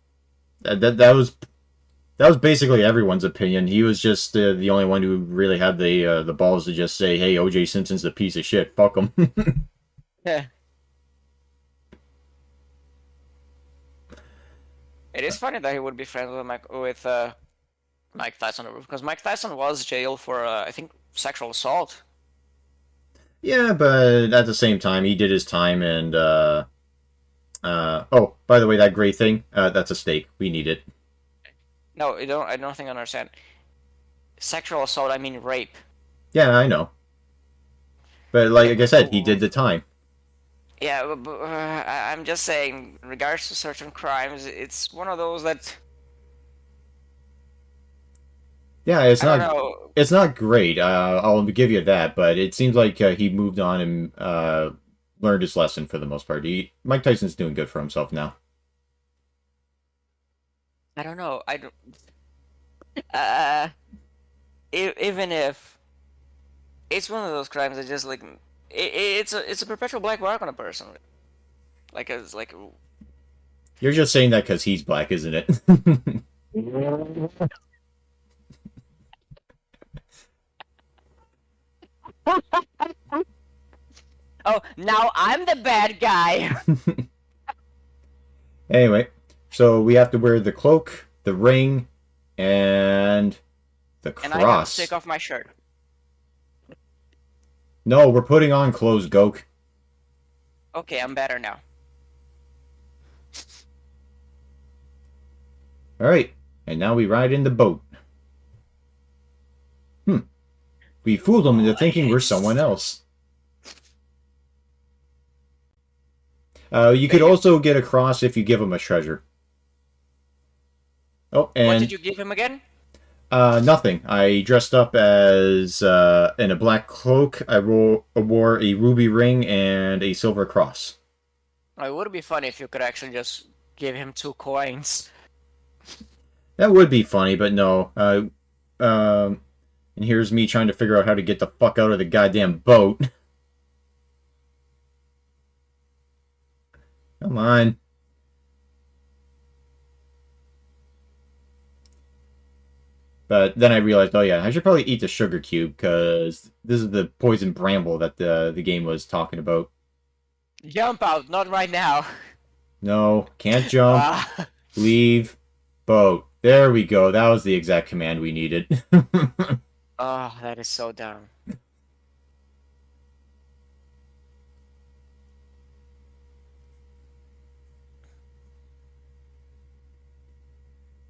S1: that was basically everyone's opinion. He was just the only one who really had the balls to just say, "Hey, O.J. Simpson's a piece of shit. Fuck him."
S2: Yeah. It is funny that he would be friends with Mike Tyson because Mike Tyson was jailed for I think sexual assault.
S1: Yeah, but at the same time, he did his time, and oh, by the way, that gray thing, that's a steak. We need it.
S2: No, I don't think I understand. Sexual assault, I mean rape.
S1: Yeah, I know. But like I said, he did the time.
S2: Yeah, I'm just saying, in regards to certain crimes, it's one of those that
S1: Yeah,
S2: I don't know.
S1: it's not great. I'll give you that, but it seems like he moved on and learned his lesson for the most part. Mike Tyson's doing good for himself now.
S2: I don't know. I don't. Uh, even if it's one of those crimes that just like it's a perpetual black mark on a person. Like it's like
S1: You're just saying that because he's black, isn't it?
S2: oh, now I'm the bad guy.
S1: Anyway, so we have to wear the cloak, the ring, and the
S2: And I have to
S1: cross.
S2: take off my shirt.
S1: No, we're putting on clothes, Goke.
S2: Okay, I'm better now.
S1: Alright, and now we ride in the boat. We fooled them into thinking we're someone else. You could also get across if you give him a treasure. Oh,
S2: What did
S1: and
S2: you give him again?
S1: nothing. I dressed up as in a black cloak. Wore a ruby ring and a silver cross.
S2: It would be funny if you could actually just give him 2 coins.
S1: That would be funny, but no. And here's me trying to figure out how to get the fuck out of the goddamn boat. Come on. But then I realized, oh yeah, I should probably eat the sugar cube because this is the poison bramble that the game was talking about.
S2: Jump out, not right now.
S1: No, can't jump.
S2: Ah.
S1: Leave boat. There we go. That was the exact command we needed.
S2: Oh, that is so dumb.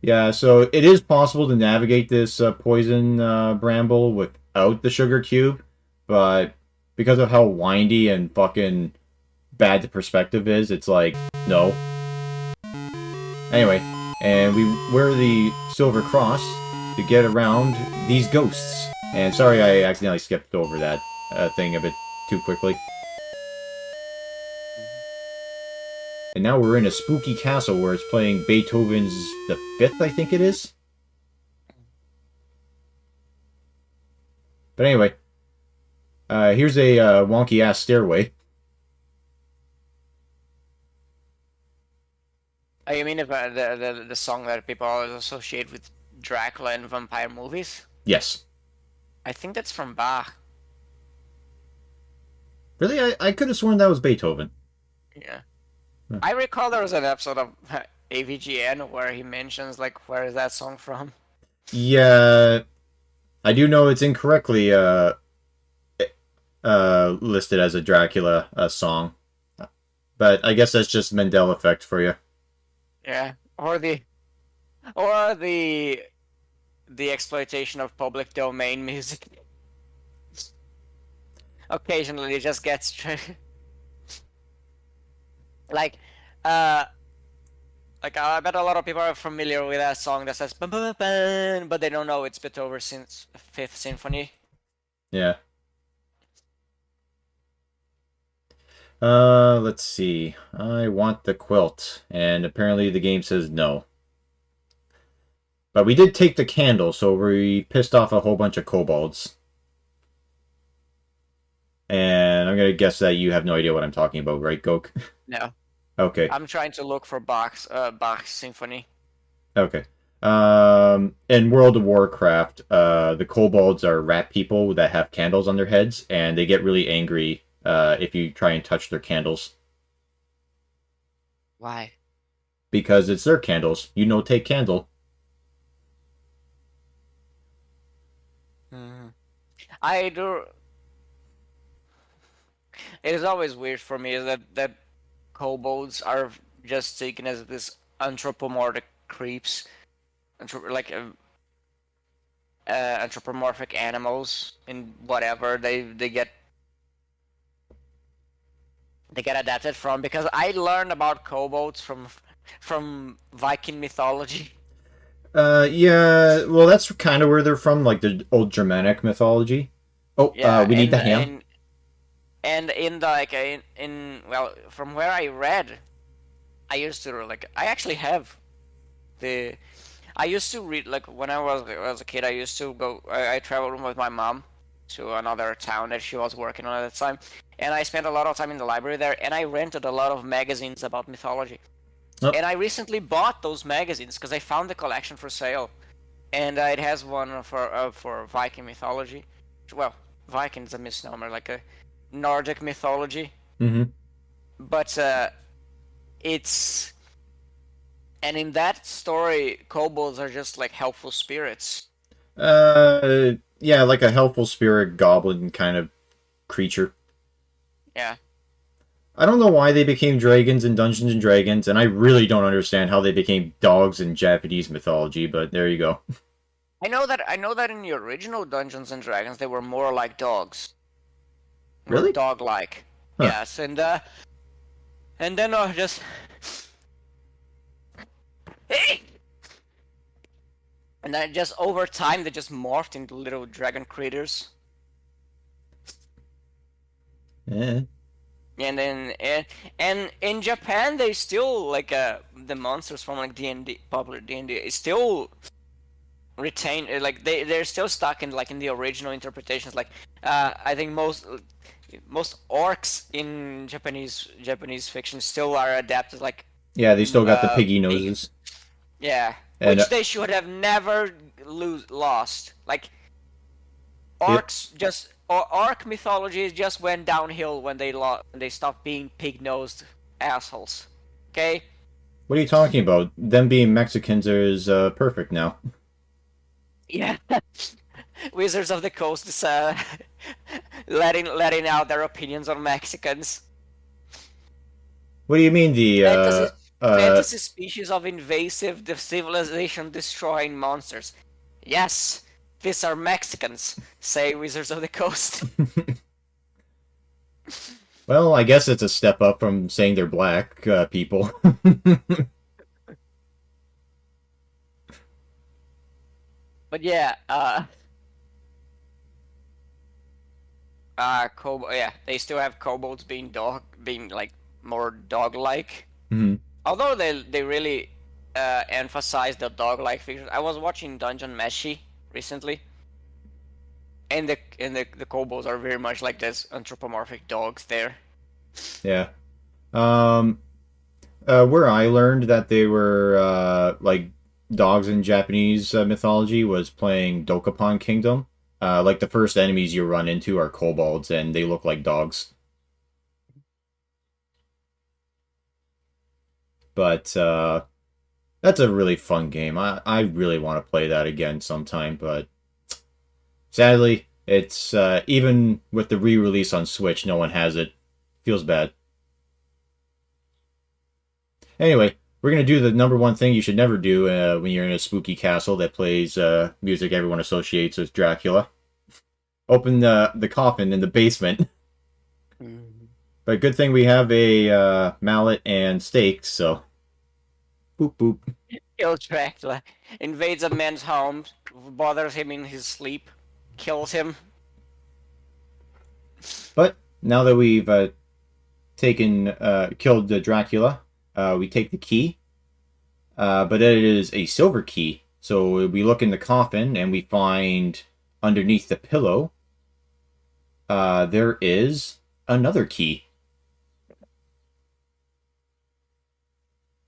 S1: Yeah, so it is possible to navigate this poison bramble without the sugar cube, but because of how windy and fucking bad the perspective is, it's like, no. Anyway, and we wear the silver cross to get around these ghosts. And sorry I accidentally skipped over that thing a bit too quickly. And now we're in a spooky castle where it's playing Beethoven's The Fifth, I think it is. But anyway, here's a wonky-ass stairway.
S2: Oh, you mean if, the song that people always associate with Dracula and vampire movies?
S1: Yes.
S2: I think that's from Bach.
S1: Really? I could have sworn that was Beethoven.
S2: Yeah.
S1: Huh.
S2: I recall there was an episode of AVGN where he mentions, like, where is that song from?
S1: Yeah, I do know it's incorrectly listed as a Dracula song. But I guess that's just Mandela effect for you.
S2: Yeah. Or the exploitation of public domain music. Occasionally it just gets like uh I bet a lot of people are familiar with that song that says bum, bum, bum, but they don't know it's Beethoven's Fifth Symphony.
S1: Yeah. Let's see. I want the quilt, and apparently the game says no. But we did take the candle, so we pissed off a whole bunch of kobolds. And I'm gonna guess that you have no idea what I'm talking about, right, Gok?
S2: No.
S1: Okay.
S2: I'm trying to look for Bach's Symphony.
S1: Okay. In World of Warcraft, the kobolds are rat people that have candles on their heads, and they get really angry if you try and touch their candles.
S2: Why?
S1: Because it's their candles. You know, take candle.
S2: I do. It is always weird for me that kobolds are just taken as this anthropomorphic creeps, like anthropomorphic animals in whatever they get adapted from. Because I learned about kobolds from Viking mythology.
S1: Yeah, well, that's kind of where they're from, like the old Germanic mythology. Oh,
S2: Yeah,
S1: we need the ham.
S2: and in the like in well, from where I read, I used to like I actually have the I used to read like when I was a kid. I used to go. I traveled with my mom to another town that she was working on at the time, and I spent a lot of time in the library there. And I rented a lot of magazines about mythology.
S1: Oh.
S2: And I recently bought those magazines because I found the collection for sale, and it has one for Viking mythology. Well, Viking's a misnomer, like a Nordic mythology.
S1: Mm-hmm.
S2: But it's and in that story, kobolds are just like helpful spirits.
S1: Yeah, like a helpful spirit goblin kind of creature.
S2: Yeah.
S1: I don't know why they became dragons in Dungeons and Dragons, and I really don't understand how they became dogs in Japanese mythology, but there you go.
S2: I know that in the original Dungeons and Dragons they were more like dogs.
S1: Really?
S2: Dog-like.
S1: Huh.
S2: Yes, and and then just and then just over time they just morphed into little dragon critters.
S1: Eh.
S2: And then and in Japan they still like the monsters from like D&D, popular D&D still retain like they're still stuck in like in the original interpretations. Like I think most orcs in Japanese fiction still are adapted like
S1: Yeah, they still got the piggy
S2: pig.
S1: noses.
S2: Yeah,
S1: And
S2: which they should have never lost. Like
S1: it,
S2: orcs just or orc mythology just went downhill when when they stopped being pig-nosed assholes. Okay?
S1: what are you talking about? Them being Mexicans is perfect now.
S2: Yeah. Wizards of the Coast is letting out their opinions on Mexicans.
S1: What do you mean the
S2: Fantasy fantasy species of invasive the civilization destroying monsters. Yes, these are Mexicans, say Wizards of the Coast.
S1: Well, I guess it's a step up from saying they're black people.
S2: But yeah, yeah, they still have kobolds being like more dog-like.
S1: Mhm.
S2: Although they really emphasize the dog-like features. I was watching Dungeon Meshi recently, and the kobolds are very much like this anthropomorphic dogs there.
S1: Yeah. Um, where I learned that they were like dogs in Japanese mythology was playing Dokapon Kingdom. Like the first enemies you run into are kobolds, and they look like dogs. But that's a really fun game. I really want to play that again sometime, but sadly, it's even with the re-release on Switch, no one has it. Feels bad. Anyway, we're gonna do the number one thing you should never do when you're in a spooky castle that plays music everyone associates with Dracula. Open the coffin in the basement. But good thing we have a mallet and stakes, so boop boop.
S2: Kill Dracula, invades a man's home, bothers him in his sleep, kills him.
S1: But now that we've killed the Dracula, we take the key. But it is a silver key. So we look in the coffin and we find underneath the pillow, there is another key.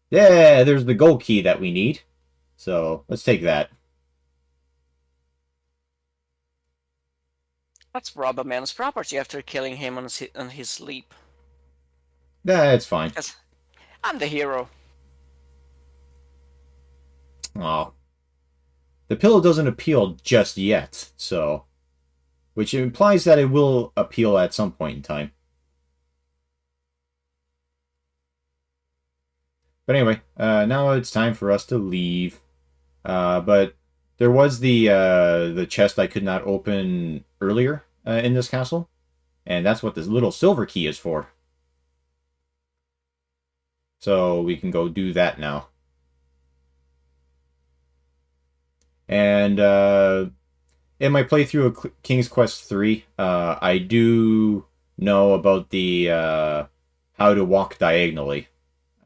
S1: Yeah, there's the gold key that we need. So let's take that.
S2: Let's rob a man's property after killing him on his sleep.
S1: That's fine.
S2: Because I'm the hero.
S1: Oh, the pillow doesn't appeal just yet, so which implies that it will appeal at some point in time. But anyway, now it's time for us to leave. But there was the chest I could not open earlier in this castle, and that's what this little silver key is for. So we can go do that now. And in my playthrough of King's Quest 3, I do know about the how to walk diagonally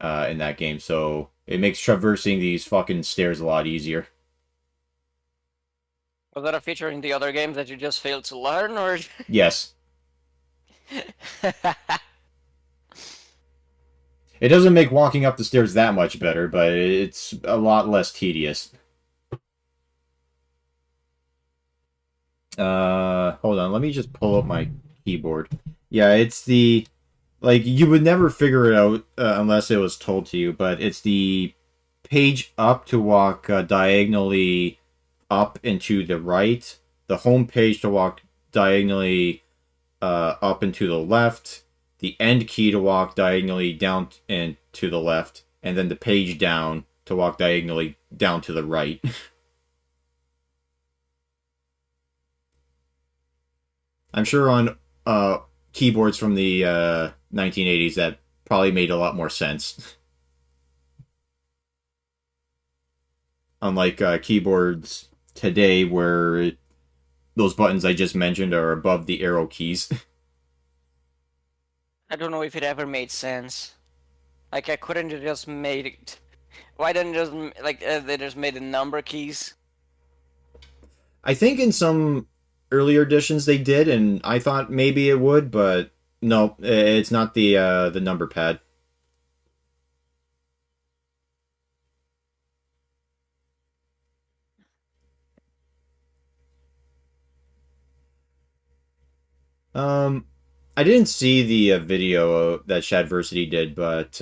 S1: in that game, so it makes traversing these fucking stairs a lot easier.
S2: Was that a feature in the other games that you just failed to learn, or?
S1: Yes. It doesn't make walking up the stairs that much better, but it's a lot less tedious. Hold on, let me just pull up my keyboard. Yeah, it's the... Like, you would never figure it out unless it was told to you, but it's the page up to walk diagonally up and to the right, the home page to walk diagonally up and to the left, the end key to walk diagonally down and to the left, and then the page down to walk diagonally down to the right. I'm sure on keyboards from the 1980s that probably made a lot more sense. Unlike keyboards today, where those buttons I just mentioned are above the arrow keys.
S2: I don't know if it ever made sense. Like I couldn't have just made it. Why didn't just like they just made the number keys?
S1: I think in some earlier editions they did, and I thought maybe it would, but no, it's not the number pad. Um, I didn't see the video that Shadversity did, but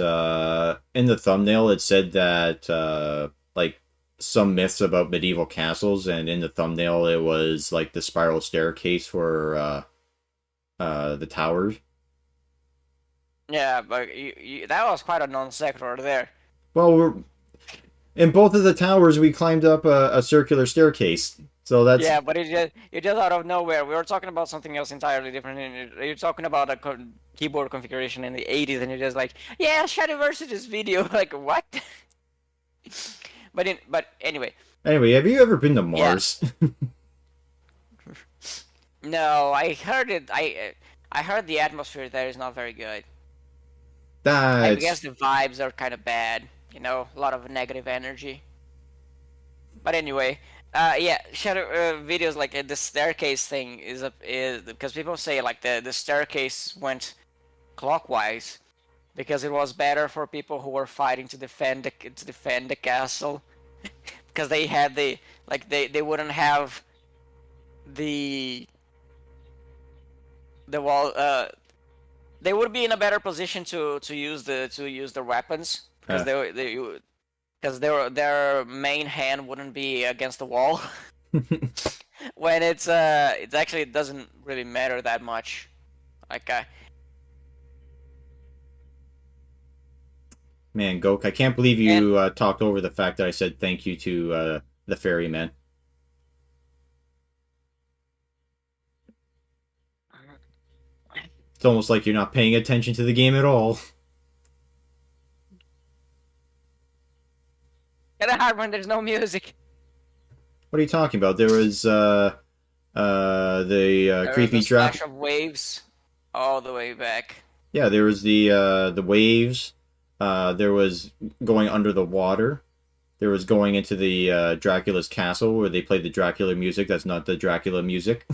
S1: in the thumbnail it said that like some myths about medieval castles, and in the thumbnail it was like the spiral staircase for the towers.
S2: Yeah, but that was quite a non sequitur there.
S1: Well, in both of the towers we climbed up a circular staircase, so that's
S2: Yeah, but it just out of nowhere. We were talking about something else entirely different. And you're talking about a keyboard configuration in the 80s, and you're just like, yeah, Shadowversity's video. Like what? But anyway,
S1: anyway. Have you ever been to
S2: yeah.
S1: Mars?
S2: No, I heard it. I heard the atmosphere there is not very good. I guess
S1: That's
S2: the vibes are kind of bad. You know, a lot of negative energy. But anyway, yeah, shadow videos like the staircase thing is because people say like the staircase went clockwise because it was better for people who were fighting to defend the castle because they had they wouldn't have the the wall they would be in a better position to use their weapons because
S1: uh,
S2: because their main hand wouldn't be against the wall when it's actually it doesn't really matter that much like
S1: man, Gok. I can't believe
S2: and
S1: you talked over the fact that I said thank you to the ferryman. It's almost like you're not paying attention to the game at all.
S2: kind of hard when there's no music.
S1: What are you talking about? There was the
S2: There was
S1: creepy
S2: a
S1: drop.
S2: splash of waves all the way back.
S1: Yeah, there was the waves. There was going under the water. There was going into the Dracula's castle where they played the Dracula music. That's not the Dracula music.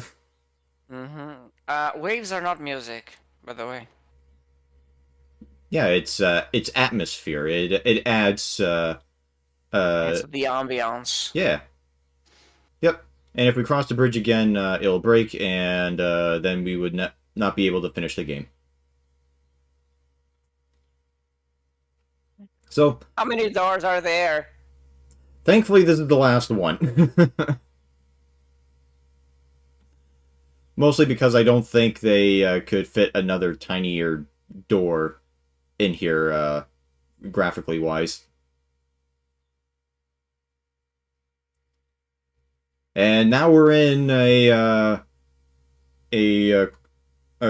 S2: Waves are not music, by the way.
S1: Yeah, it's atmosphere. It adds
S2: It's the ambiance.
S1: yeah. Yep. And if we cross the bridge again, it'll break, and then we would not be able to finish the game. So,
S2: How many doors are there?
S1: thankfully, this is the last one. Mostly because I don't think they could fit another tinier door in here, graphically wise. And now we're in a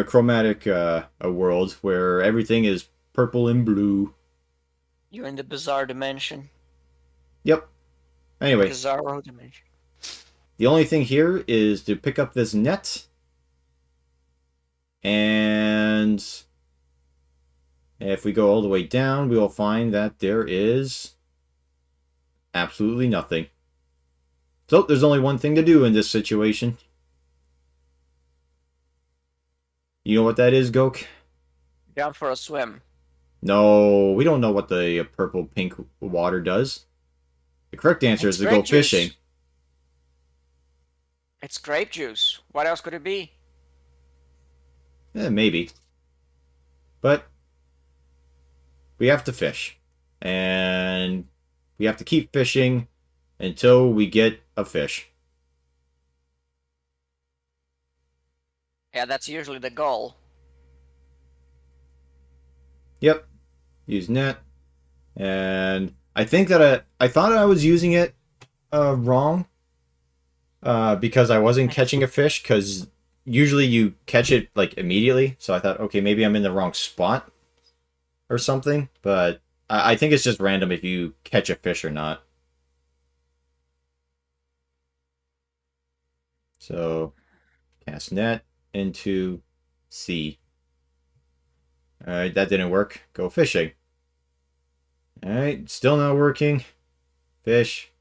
S1: chromatic a world where everything is purple and blue.
S2: You're in the bizarre dimension.
S1: Yep. Anyway,
S2: Bizarro dimension.
S1: the only thing here is to pick up this net, and if we go all the way down, we will find that there is absolutely nothing. So there's only one thing to do in this situation. You know what that is, Gok?
S2: Down for a swim.
S1: No, we don't know what the purple pink water does. The correct answer
S2: It's
S1: is to
S2: grape
S1: go fishing.
S2: juice. It's grape juice. What else could it be?
S1: Maybe. But we have to fish. And we have to keep fishing until we get a fish.
S2: Yeah, that's usually the goal.
S1: Yep. Use net. And I think that I thought I was using it wrong. Because I wasn't catching a fish, because usually you catch it like immediately. So I thought, okay, maybe I'm in the wrong spot or something, but I think it's just random if you catch a fish or not. So cast net into sea. Alright, that didn't work. Go fishing. Alright, still not working. Fish.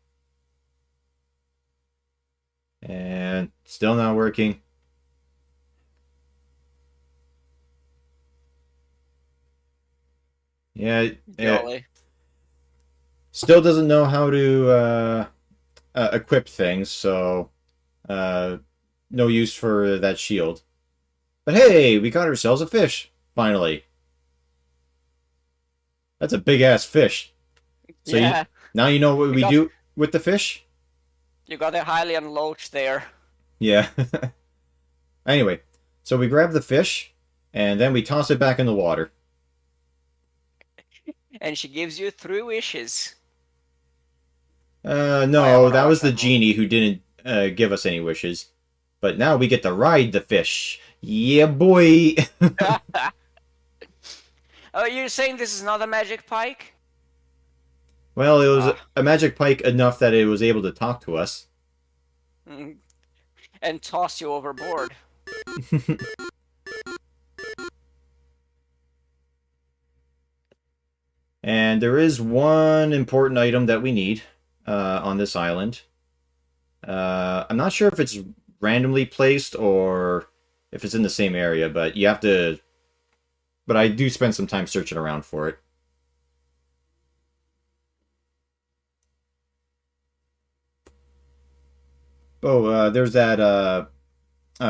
S1: And still not working. Yeah, it
S2: Jolly.
S1: still doesn't know how to equip things, so uh, no use for that shield. But hey, we got ourselves a fish, finally. That's a big-ass fish. So
S2: Yeah,
S1: now you know what
S2: you
S1: we
S2: got
S1: do with the fish?
S2: you got a highly unloached there,
S1: Yeah. Anyway, so we grab the fish, and then we toss it back in the water.
S2: and she gives you 3 wishes. I
S1: No,
S2: wanna
S1: that
S2: watch
S1: was the
S2: that movie.
S1: genie who didn't give us any wishes. But now we get to ride the fish. Yeah, boy!
S2: Oh, you're saying this is not a magic pike?
S1: Well, it was
S2: Ah,
S1: a magic pike enough that it was able to talk to us.
S2: mm, and toss you overboard.
S1: And there is one important item that we need on this island. I'm not sure if it's randomly placed or if it's in the same area, but you have to. But I do spend some time searching around for it. Oh, there's that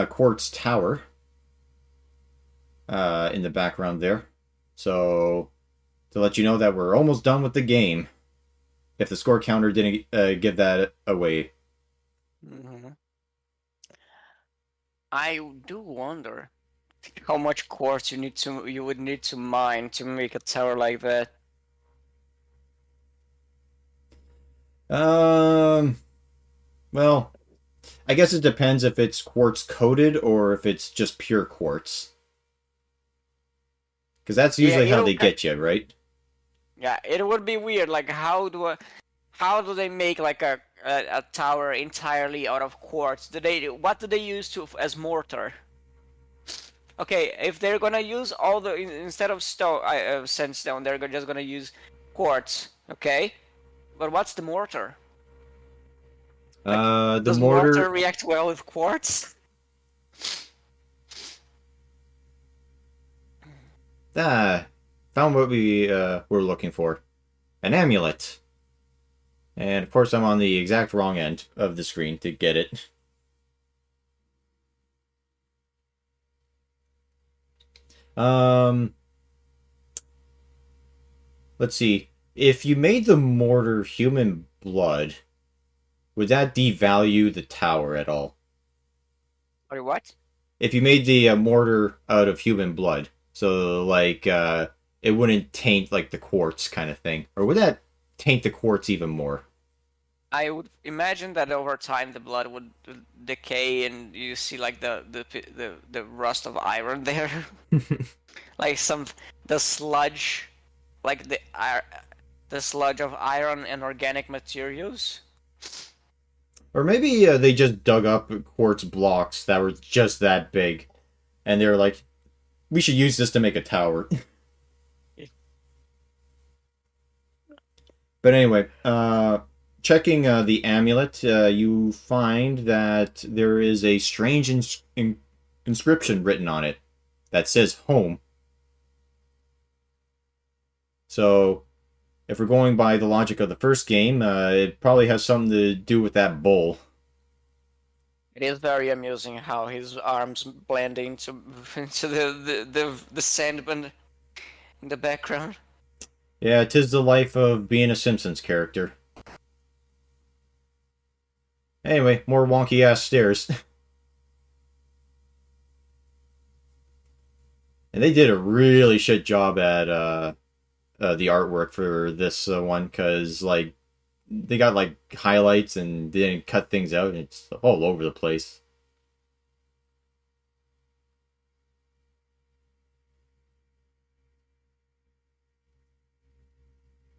S1: quartz tower in the background there. So, to let you know that we're almost done with the game, if the score counter didn't give that away.
S2: Mhm. I do wonder how much quartz you would need to mine to make a tower like that.
S1: Um, well, I guess it depends if it's quartz coated or if it's just pure quartz. Because that's
S2: Yeah,
S1: usually how they get you, right?
S2: yeah, it would be weird. Like, how do they make like a tower entirely out of quartz? What do they use to as mortar? Okay, if they're gonna use all instead of stone, sandstone, just gonna use quartz. Okay, but what's the mortar? Like,
S1: The
S2: does mortar
S1: mortar.
S2: react well with quartz?
S1: Ah, found what we were looking for. An amulet. And of course, I'm on the exact wrong end of the screen to get it. Um, let's see. If you made the mortar human blood, would that devalue the tower at all?
S2: Or what?
S1: If you made the mortar out of human blood, so like it wouldn't taint like the quartz kind of thing, or would that taint the quartz even more?
S2: I would imagine that over time the blood would decay, and you see like the rust of iron there, like the sludge, like the sludge of iron and organic materials.
S1: Or maybe they just dug up quartz blocks that were just that big, and they were like, "We should use this to make a tower." But anyway, checking the amulet, you find that there is a strange inscription written on it that says "home." So, if we're going by the logic of the first game, it probably has something to do with that bowl.
S2: It is very amusing how his arms blend into into the sand in the background.
S1: Yeah, 'tis the life of being a Simpsons character. Anyway, more wonky ass stairs. And they did a really shit job at the artwork for this one, because like they got like highlights and they didn't cut things out, and it's all over the place.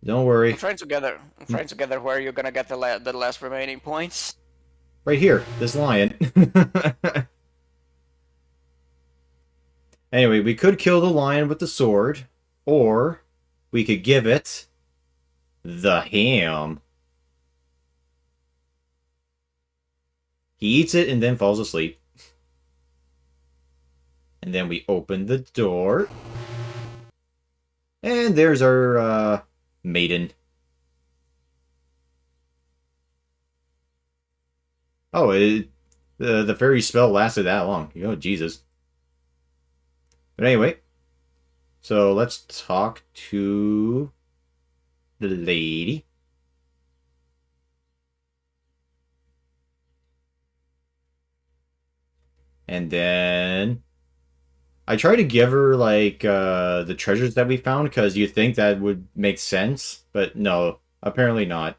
S1: Don't worry.
S2: I'm trying to gather where you're gonna get the last remaining points.
S1: Right here, this lion. Anyway, we could kill the lion with the sword, or we could give it the ham. He eats it and then falls asleep. And then we open the door. And there's our maiden. Oh, the fairy spell lasted that long. Oh, Jesus. But anyway, so let's talk to the lady. And then I try to give her like the treasures that we found because you think that would make sense, but no, apparently not.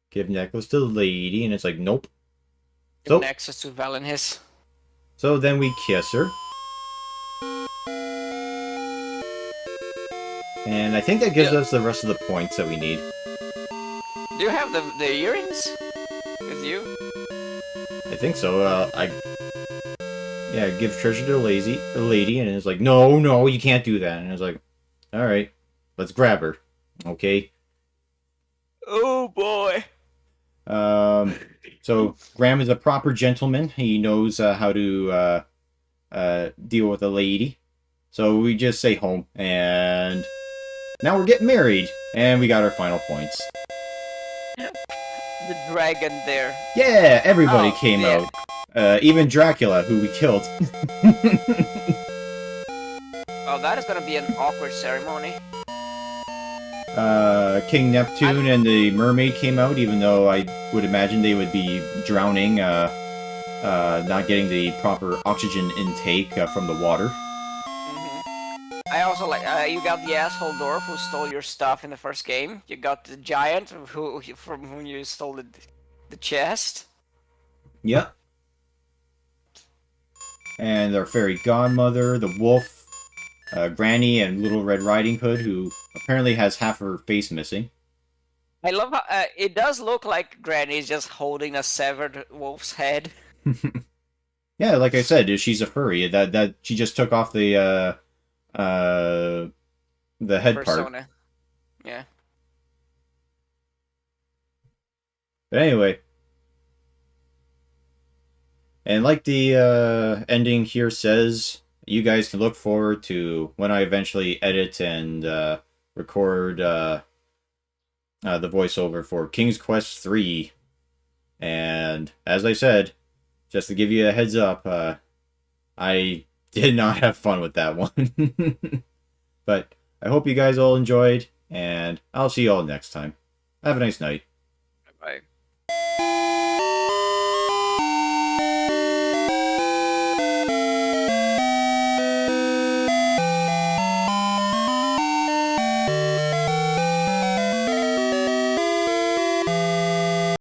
S1: Give necklace to the lady, and it's like nope.
S2: Give access to Valenhis.
S1: So then we kiss her. And I think that gives us the rest of the points that we need.
S2: Do you have the earrings with you?
S1: I think so. Yeah, give treasure to the lady, and it's like, no, you can't do that. And I was like, all right, let's grab her. Okay.
S2: Oh boy.
S1: So Graham is a proper gentleman. He knows how to deal with a lady. So we just say home, and now we're getting married, and we got our final points.
S2: The dragon there.
S1: Yeah, everybody came out. Even Dracula, who we killed.
S2: Oh, that is gonna be an awkward ceremony.
S1: King Neptune and the mermaid came out, even though I would imagine they would be drowning, not getting the proper oxygen intake from the water.
S2: I also like, you got the asshole dwarf who stole your stuff in the first game. You got the giant from whom you stole the chest.
S1: Yep. And our fairy godmother, the wolf, Granny, and Little Red Riding Hood, who apparently has half her face missing.
S2: I love how it does look like Granny's just holding a severed wolf's head.
S1: Yeah, like I said, she's a furry. That she just took off the head
S2: Persona.
S1: part.
S2: Yeah.
S1: But anyway. And like the ending here says, you guys can look forward to when I eventually edit and record the voiceover for King's Quest 3. And as I said, just to give you a heads up, I did not have fun with that one. But I hope you guys all enjoyed, and I'll see you all next time. Have a nice night.
S2: Bye-bye.